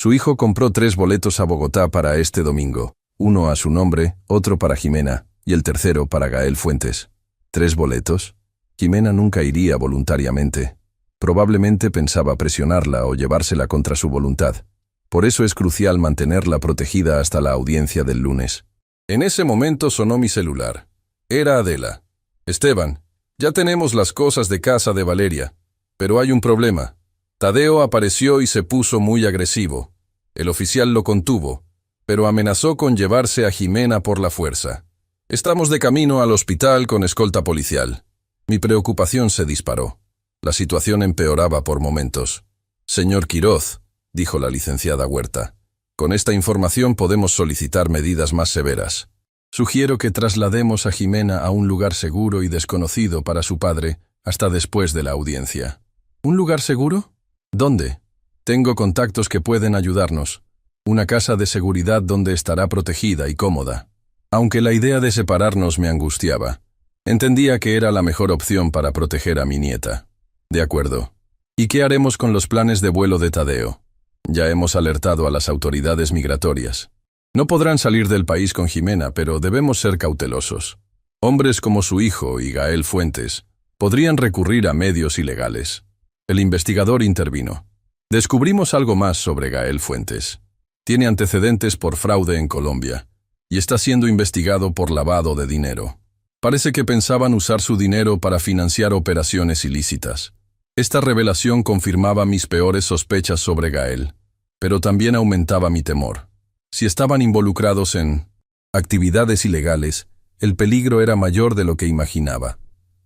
Speaker 1: Su hijo compró 3 boletos a Bogotá para este domingo, uno a su nombre, otro para Jimena, y el tercero para Gael Fuentes. ¿3 boletos? Jimena nunca iría voluntariamente. Probablemente pensaba presionarla o llevársela contra su voluntad. Por eso es crucial mantenerla protegida hasta la audiencia del lunes. En ese momento sonó mi celular. Era Adela. Esteban, ya tenemos las cosas de casa de Valeria, pero hay un problema. Tadeo apareció y se puso muy agresivo. El oficial lo contuvo, pero amenazó con llevarse a Jimena por la fuerza. Estamos de camino al hospital con escolta policial. Mi preocupación se disparó. La situación empeoraba por momentos. Señor Quiroz, dijo la licenciada Huerta, con esta información podemos solicitar medidas más severas. Sugiero que traslademos a Jimena a un lugar seguro y desconocido para su padre hasta después de la audiencia. ¿Un lugar seguro? ¿Dónde? Tengo contactos que pueden ayudarnos. Una casa de seguridad donde estará protegida y cómoda. Aunque la idea de separarnos me angustiaba, entendía que era la mejor opción para proteger a mi nieta. De acuerdo. ¿Y qué haremos con los planes de vuelo de Tadeo? Ya hemos alertado a las autoridades migratorias. No podrán salir del país con Jimena, pero debemos ser cautelosos. Hombres como su hijo y Gael Fuentes podrían recurrir a medios ilegales. El investigador intervino. Descubrimos algo más sobre Gael Fuentes. Tiene antecedentes por fraude en Colombia y está siendo investigado por lavado de dinero. Parece que pensaban usar su dinero para financiar operaciones ilícitas. Esta revelación confirmaba mis peores sospechas sobre Gael, pero también aumentaba mi temor. Si estaban involucrados en actividades ilegales, el peligro era mayor de lo que imaginaba.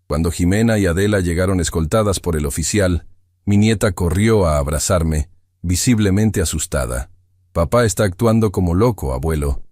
Speaker 1: Cuando Jimena y Adela llegaron escoltadas por el oficial, mi nieta corrió a abrazarme, visiblemente asustada. Papá está actuando como loco, abuelo.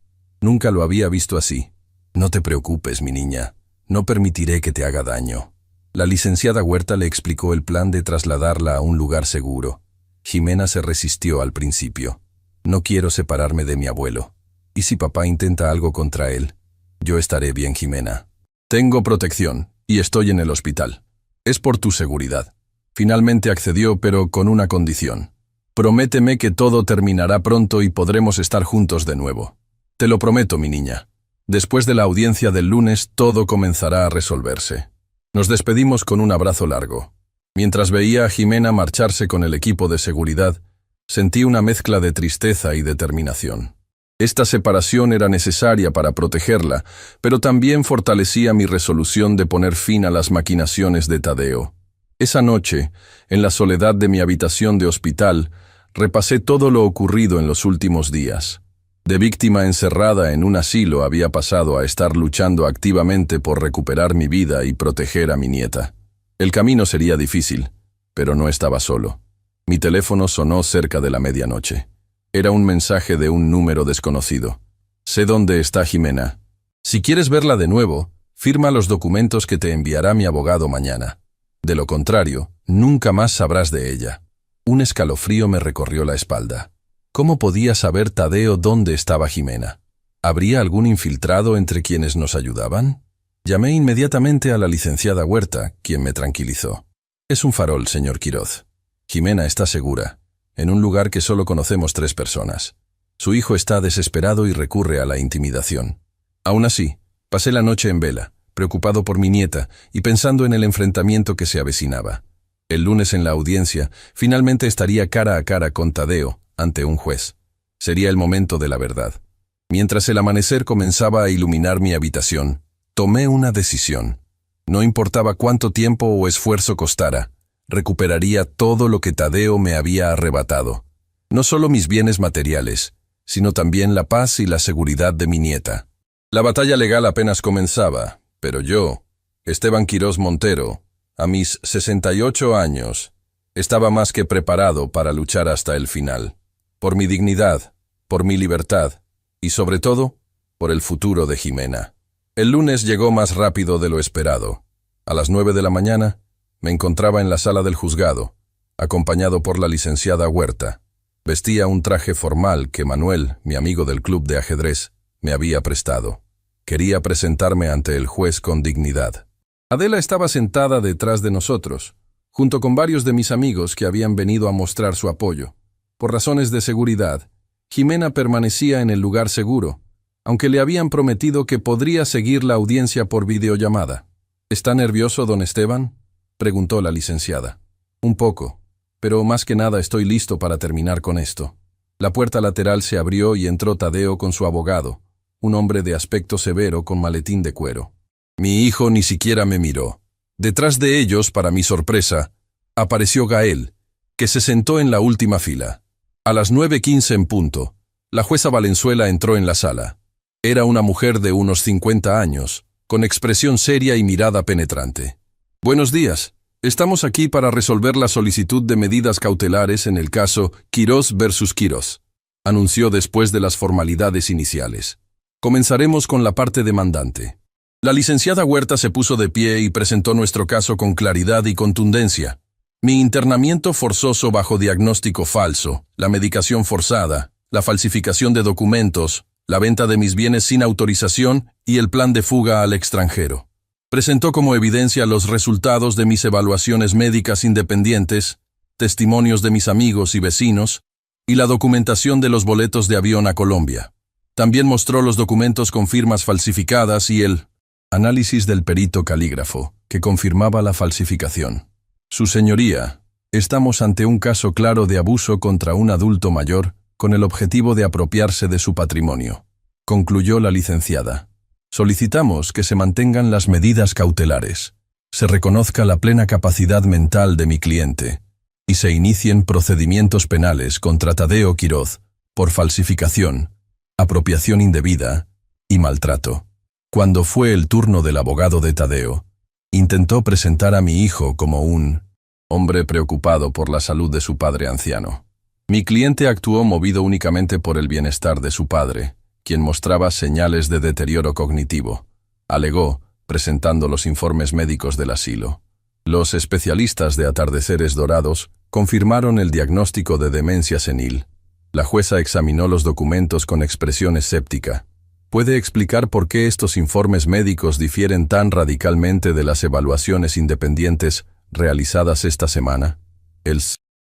Speaker 1: Nunca lo había visto así. No te preocupes, mi niña. No permitiré que te haga daño. La licenciada Huerta le explicó el plan de trasladarla a un lugar seguro. Jimena se resistió al principio. No quiero separarme de mi abuelo. ¿Y si papá intenta algo contra él? Yo estaré bien, Jimena. Tengo protección y estoy en el hospital. Es por tu seguridad. Finalmente accedió, pero con una condición. Prométeme que todo terminará pronto y podremos estar juntos de nuevo. Te lo prometo, mi niña. Después de la audiencia del lunes, todo comenzará a resolverse. Nos despedimos con un abrazo largo. Mientras veía a Jimena marcharse con el equipo de seguridad, sentí una mezcla de tristeza y determinación. Esta separación era necesaria para protegerla, pero también fortalecía mi resolución de poner fin a las maquinaciones de Tadeo. Esa noche, en la soledad de mi habitación de hospital, repasé todo lo ocurrido en los últimos días. De víctima encerrada en un asilo había pasado a estar luchando activamente por recuperar mi vida y proteger a mi nieta. El camino sería difícil, pero no estaba solo. Mi teléfono sonó cerca de la medianoche. Era un mensaje de un número desconocido. Sé dónde está Jimena. Si quieres verla de nuevo, firma los documentos que te enviará mi abogado mañana. De lo contrario, nunca más sabrás de ella. Un escalofrío me recorrió la espalda. ¿Cómo podía saber Tadeo dónde estaba Jimena? ¿Habría algún infiltrado entre quienes nos ayudaban? Llamé inmediatamente a la licenciada Huerta, quien me tranquilizó. Es un farol, señor Quiroz. Jimena está segura, en un lugar que solo conocemos 3 personas. Su hijo está desesperado y recurre a la intimidación. Aún así, pasé la noche en vela, preocupado por mi nieta y pensando en el enfrentamiento que se avecinaba. El lunes en la audiencia, finalmente estaría cara a cara con Tadeo, ante un juez. Sería el momento de la verdad. Mientras el amanecer comenzaba a iluminar mi habitación, tomé una decisión. No importaba cuánto tiempo o esfuerzo costara, recuperaría todo lo que Tadeo me había arrebatado. No solo mis bienes materiales, sino también la paz y la seguridad de mi nieta. La batalla legal apenas comenzaba, pero yo, Esteban Quiroz Montero, a mis 68 años, estaba más que preparado para luchar hasta el final. Por mi dignidad, por mi libertad y, sobre todo, por el futuro de Jimena. El lunes llegó más rápido de lo esperado. A las 9 de la mañana, me encontraba en la sala del juzgado, acompañado por la licenciada Huerta. Vestía un traje formal que Manuel, mi amigo del club de ajedrez, me había prestado. Quería presentarme ante el juez con dignidad. Adela estaba sentada detrás de nosotros, junto con varios de mis amigos que habían venido a mostrar su apoyo. Por razones de seguridad, Jimena permanecía en el lugar seguro, aunque le habían prometido que podría seguir la audiencia por videollamada. ¿Está nervioso, don Esteban?, preguntó la licenciada. Un poco, pero más que nada estoy listo para terminar con esto. La puerta lateral se abrió y entró Tadeo con su abogado, un hombre de aspecto severo con maletín de cuero. Mi hijo ni siquiera me miró. Detrás de ellos, para mi sorpresa, apareció Gael, que se sentó en la última fila. A las 9:15 en punto, la jueza Valenzuela entró en la sala. Era una mujer de unos 50 años, con expresión seria y mirada penetrante. Buenos días. Estamos aquí para resolver la solicitud de medidas cautelares en el caso Quirós versus Quirós, anunció después de las formalidades iniciales. Comenzaremos con la parte demandante. La licenciada Huerta se puso de pie y presentó nuestro caso con claridad y contundencia. Mi internamiento forzoso bajo diagnóstico falso, la medicación forzada, la falsificación de documentos, la venta de mis bienes sin autorización y el plan de fuga al extranjero. Presentó como evidencia los resultados de mis evaluaciones médicas independientes, testimonios de mis amigos y vecinos, y la documentación de los boletos de avión a Colombia. También mostró los documentos con firmas falsificadas y el análisis del perito calígrafo, que confirmaba la falsificación. Su señoría, estamos ante un caso claro de abuso contra un adulto mayor con el objetivo de apropiarse de su patrimonio, concluyó la licenciada. Solicitamos que se mantengan las medidas cautelares, se reconozca la plena capacidad mental de mi cliente y se inicien procedimientos penales contra Tadeo Quirós por falsificación, apropiación indebida y maltrato. Cuando fue el turno del abogado de Tadeo, intentó presentar a mi hijo como un hombre preocupado por la salud de su padre anciano. Mi cliente actuó movido únicamente por el bienestar de su padre, quien mostraba señales de deterioro cognitivo, alegó, presentando los informes médicos del asilo. Los especialistas de Atardeceres Dorados confirmaron el diagnóstico de demencia senil. La jueza examinó los documentos con expresión escéptica. ¿Puede explicar por qué estos informes médicos difieren tan radicalmente de las evaluaciones independientes realizadas esta semana? El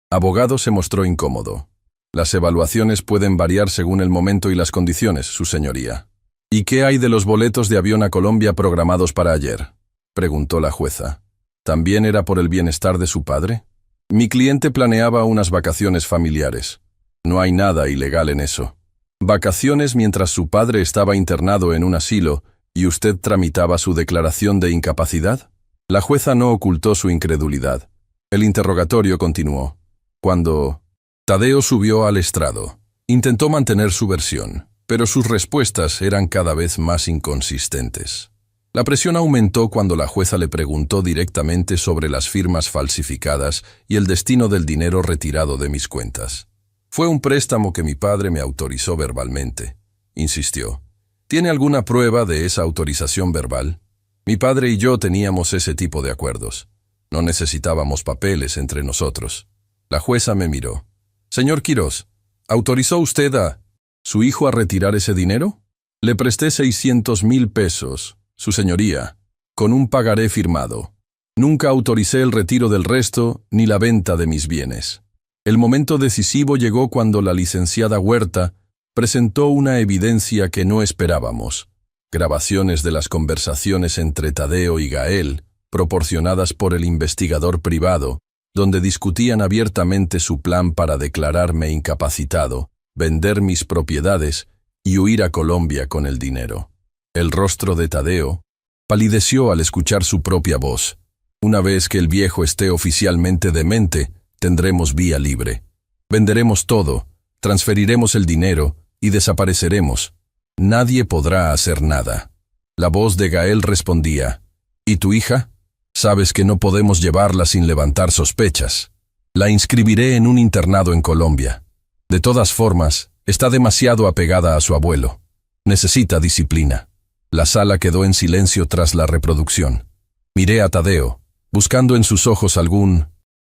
Speaker 1: abogado se mostró incómodo. Las evaluaciones pueden variar según el momento y las condiciones, su señoría. ¿Y qué hay de los boletos de avión a Colombia programados para ayer?, preguntó la jueza. ¿También era por el bienestar de su padre? Mi cliente planeaba unas vacaciones familiares. No hay nada ilegal en eso. Vacaciones mientras su padre estaba internado en un asilo y usted tramitaba su declaración de incapacidad. La jueza no ocultó su incredulidad. El interrogatorio continuó. Cuando Tadeo subió al estrado, intentó mantener su versión, pero sus respuestas eran cada vez más inconsistentes. La presión aumentó cuando la jueza le preguntó directamente sobre las firmas falsificadas y el destino del dinero retirado de mis cuentas. Fue un préstamo que mi padre me autorizó verbalmente, insistió. ¿Tiene alguna prueba de esa autorización verbal? Mi padre y yo teníamos ese tipo de acuerdos. No necesitábamos papeles entre nosotros. La jueza me miró. Señor Quirós, ¿autorizó usted a su hijo a retirar ese dinero? Le presté 600,000 pesos, su señoría, con un pagaré firmado. Nunca autoricé el retiro del resto ni la venta de mis bienes. El momento decisivo llegó cuando la licenciada Huerta presentó una evidencia que no esperábamos. Grabaciones de las conversaciones entre Tadeo y Gael, proporcionadas por el investigador privado, donde discutían abiertamente su plan para declararme incapacitado, vender mis propiedades y huir a Colombia con el dinero. El rostro de Tadeo palideció al escuchar su propia voz. Una vez que el viejo esté oficialmente demente, tendremos vía libre. Venderemos todo, transferiremos el dinero y desapareceremos. Nadie podrá hacer nada. La voz de Gael respondía, ¿y tu hija? Sabes que no podemos llevarla sin levantar sospechas. La inscribiré en un internado en Colombia. De todas formas, está demasiado apegada a su abuelo. Necesita disciplina. La sala quedó en silencio tras la reproducción. Miré a Tadeo, buscando en sus ojos algún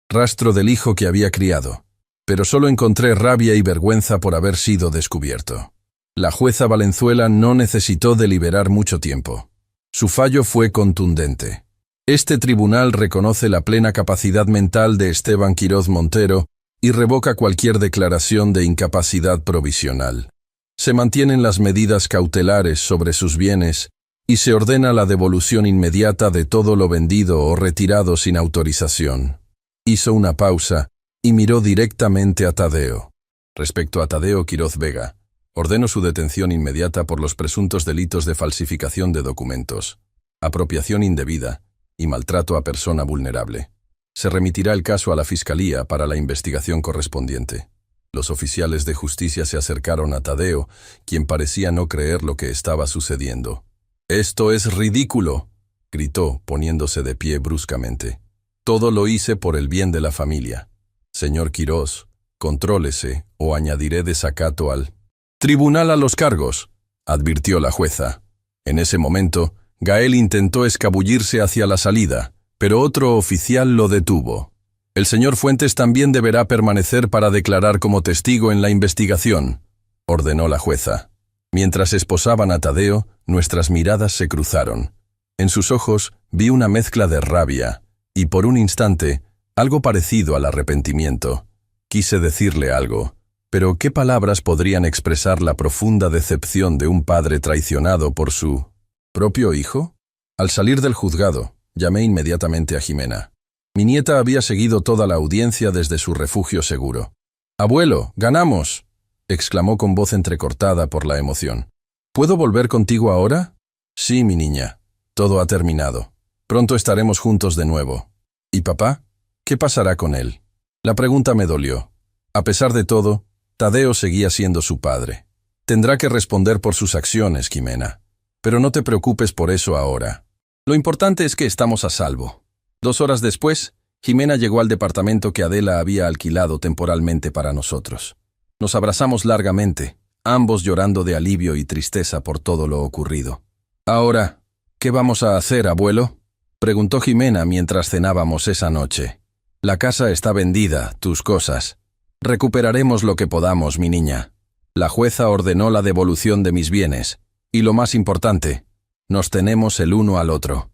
Speaker 1: rastro del hijo que había criado, pero solo encontré rabia y vergüenza por haber sido descubierto. La jueza Valenzuela no necesitó deliberar mucho tiempo. Su fallo fue contundente. Este tribunal reconoce la plena capacidad mental de Esteban Quirós Montero y revoca cualquier declaración de incapacidad provisional. Se mantienen las medidas cautelares sobre sus bienes y se ordena la devolución inmediata de todo lo vendido o retirado sin autorización. Hizo una pausa y miró directamente a Tadeo. Respecto a Tadeo Quiroz Vega, ordeno su detención inmediata por los presuntos delitos de falsificación de documentos, apropiación indebida y maltrato a persona vulnerable. Se remitirá el caso a la Fiscalía para la investigación correspondiente. Los oficiales de justicia se acercaron a Tadeo, quien parecía no creer lo que estaba sucediendo. «¡Esto es ridículo!», gritó, poniéndose de pie bruscamente. «Todo lo hice por el bien de la familia. Señor Quiroz, contrólese o añadiré desacato al tribunal a los cargos», advirtió la jueza. En ese momento, Gael intentó escabullirse hacia la salida, pero otro oficial lo detuvo. «El señor Fuentes también deberá permanecer para declarar como testigo en la investigación», ordenó la jueza. Mientras esposaban a Tadeo, nuestras miradas se cruzaron. En sus ojos vi una mezcla de rabia y, por un instante, algo parecido al arrepentimiento. Quise decirle algo, pero ¿qué palabras podrían expresar la profunda decepción de un padre traicionado por su propio hijo? Al salir del juzgado, llamé inmediatamente a Jimena. Mi nieta había seguido toda la audiencia desde su refugio seguro. «¡Abuelo, ganamos!», exclamó con voz entrecortada por la emoción. «¿Puedo volver contigo ahora?». «Sí, mi niña. Todo ha terminado. Pronto estaremos juntos de nuevo». «¿Y papá? ¿Qué pasará con él?». La pregunta me dolió. A pesar de todo, Tadeo seguía siendo su padre. «Tendrá que responder por sus acciones, Jimena. Pero no te preocupes por eso ahora. Lo importante es que estamos a salvo». 2 horas después, Jimena llegó al departamento que Adela había alquilado temporalmente para nosotros. Nos abrazamos largamente, ambos llorando de alivio y tristeza por todo lo ocurrido. «Ahora, ¿qué vamos a hacer, abuelo?», preguntó Jimena mientras cenábamos esa noche. «La casa está vendida, tus cosas. Recuperaremos lo que podamos, mi niña. La jueza ordenó la devolución de mis bienes. Y lo más importante, nos tenemos el uno al otro».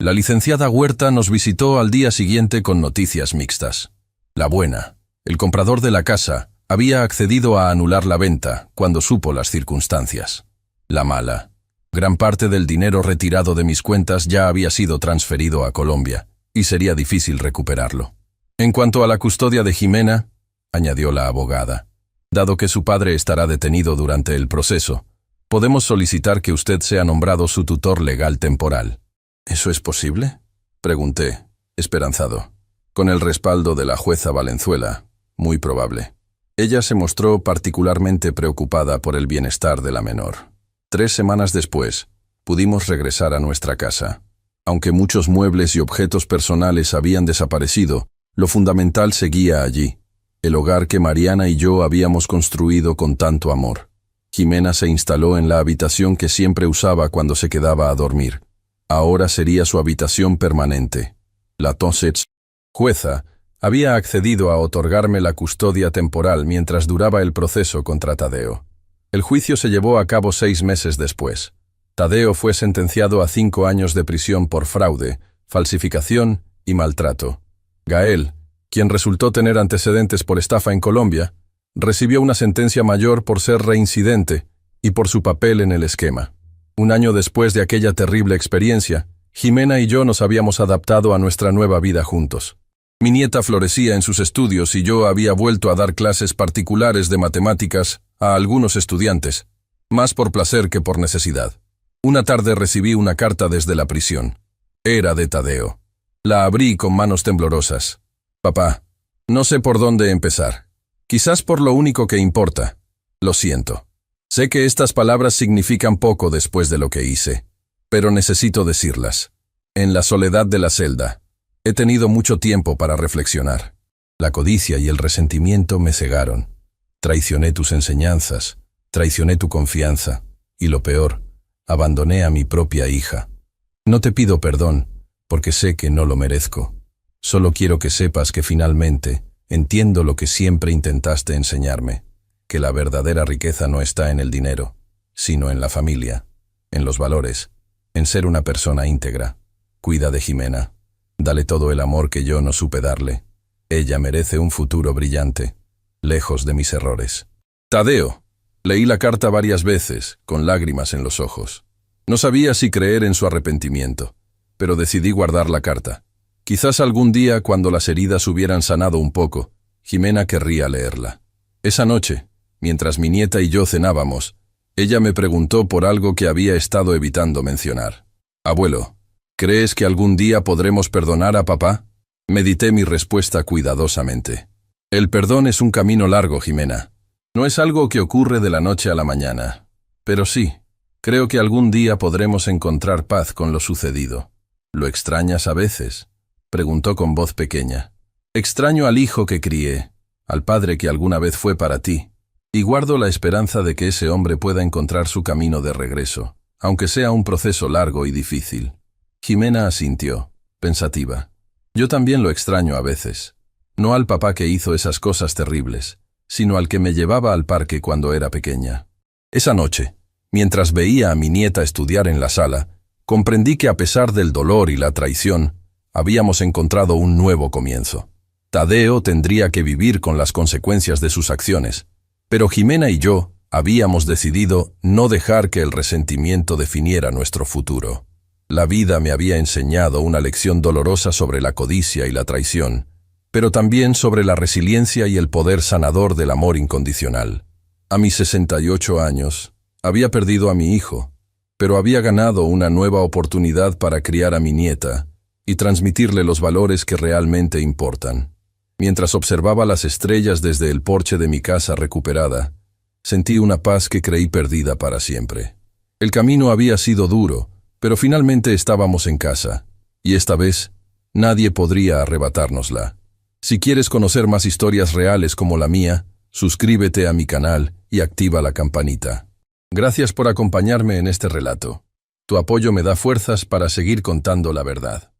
Speaker 1: La licenciada Huerta nos visitó al día siguiente con noticias mixtas. La buena, el comprador de la casa, había accedido a anular la venta cuando supo las circunstancias. La mala, gran parte del dinero retirado de mis cuentas ya había sido transferido a Colombia, y sería difícil recuperarlo. «En cuanto a la custodia de Jimena», añadió la abogada, «dado que su padre estará detenido durante el proceso, podemos solicitar que usted sea nombrado su tutor legal temporal». «¿Eso es posible?», pregunté, esperanzado. «Con el respaldo de la jueza Valenzuela, muy probable». Ella se mostró particularmente preocupada por el bienestar de la menor. 3 semanas después, pudimos regresar a nuestra casa. Aunque muchos muebles y objetos personales habían desaparecido, lo fundamental seguía allí, el hogar que Mariana y yo habíamos construido con tanto amor. Jimena se instaló en la habitación que siempre usaba cuando se quedaba a dormir. Ahora sería su habitación permanente. La entonces jueza había accedido a otorgarme la custodia temporal mientras duraba el proceso contra Tadeo. El juicio se llevó a cabo 6 meses después. Tadeo fue sentenciado a 5 años de prisión por fraude, falsificación y maltrato. Gael, quien resultó tener antecedentes por estafa en Colombia, recibió una sentencia mayor por ser reincidente y por su papel en el esquema. 1 año después de aquella terrible experiencia, Jimena y yo nos habíamos adaptado a nuestra nueva vida juntos. Mi nieta florecía en sus estudios y yo había vuelto a dar clases particulares de matemáticas a algunos estudiantes, más por placer que por necesidad. Una tarde recibí una carta desde la prisión. Era de Tadeo. La abrí con manos temblorosas. «Papá, no sé por dónde empezar. Quizás por lo único que importa. Lo siento. Sé que estas palabras significan poco después de lo que hice, pero necesito decirlas. En la soledad de la celda, he tenido mucho tiempo para reflexionar. La codicia y el resentimiento me cegaron. Traicioné tus enseñanzas, traicioné tu confianza, y lo peor, abandoné a mi propia hija. No te pido perdón, porque sé que no lo merezco. Solo quiero que sepas que finalmente entiendo lo que siempre intentaste enseñarme, que la verdadera riqueza no está en el dinero, sino en la familia, en los valores, en ser una persona íntegra. Cuida de Jimena, dale todo el amor que yo no supe darle. Ella merece un futuro brillante, lejos de mis errores. Tadeo. Leí la carta varias veces, con lágrimas en los ojos. No sabía si creer en su arrepentimiento, pero decidí guardar la carta. Quizás algún día, cuando las heridas hubieran sanado un poco, Jimena querría leerla. Esa noche, mientras mi nieta y yo cenábamos, ella me preguntó por algo que había estado evitando mencionar. «Abuelo, ¿crees que algún día podremos perdonar a papá?» Medité mi respuesta cuidadosamente. El perdón es un camino largo, Jimena. No es algo que ocurre de la noche a la mañana. Pero sí, creo que algún día podremos encontrar paz con lo sucedido. ¿Lo extrañas a veces?, preguntó con voz pequeña. Extraño al hijo que crié, al padre que alguna vez fue para ti, y guardo la esperanza de que ese hombre pueda encontrar su camino de regreso, aunque sea un proceso largo y difícil. Jimena asintió, pensativa. Yo también lo extraño a veces. No al papá que hizo esas cosas terribles, sino al que me llevaba al parque cuando era pequeña. Esa noche, mientras veía a mi nieta estudiar en la sala, comprendí que a pesar del dolor y la traición, habíamos encontrado un nuevo comienzo. Tadeo tendría que vivir con las consecuencias de sus acciones, pero Jimena y yo habíamos decidido no dejar que el resentimiento definiera nuestro futuro. La vida me había enseñado una lección dolorosa sobre la codicia y la traición, pero también sobre la resiliencia y el poder sanador del amor incondicional. A mis 68 años, había perdido a mi hijo, pero había ganado una nueva oportunidad para criar a mi nieta y transmitirle los valores que realmente importan. Mientras observaba las estrellas desde el porche de mi casa recuperada, sentí una paz que creí perdida para siempre. El camino había sido duro, pero finalmente estábamos en casa, y esta vez nadie podría arrebatárnosla. Si quieres conocer más historias reales como la mía, suscríbete a mi canal y activa la campanita. Gracias por acompañarme en este relato. Tu apoyo me da fuerzas para seguir contando la verdad.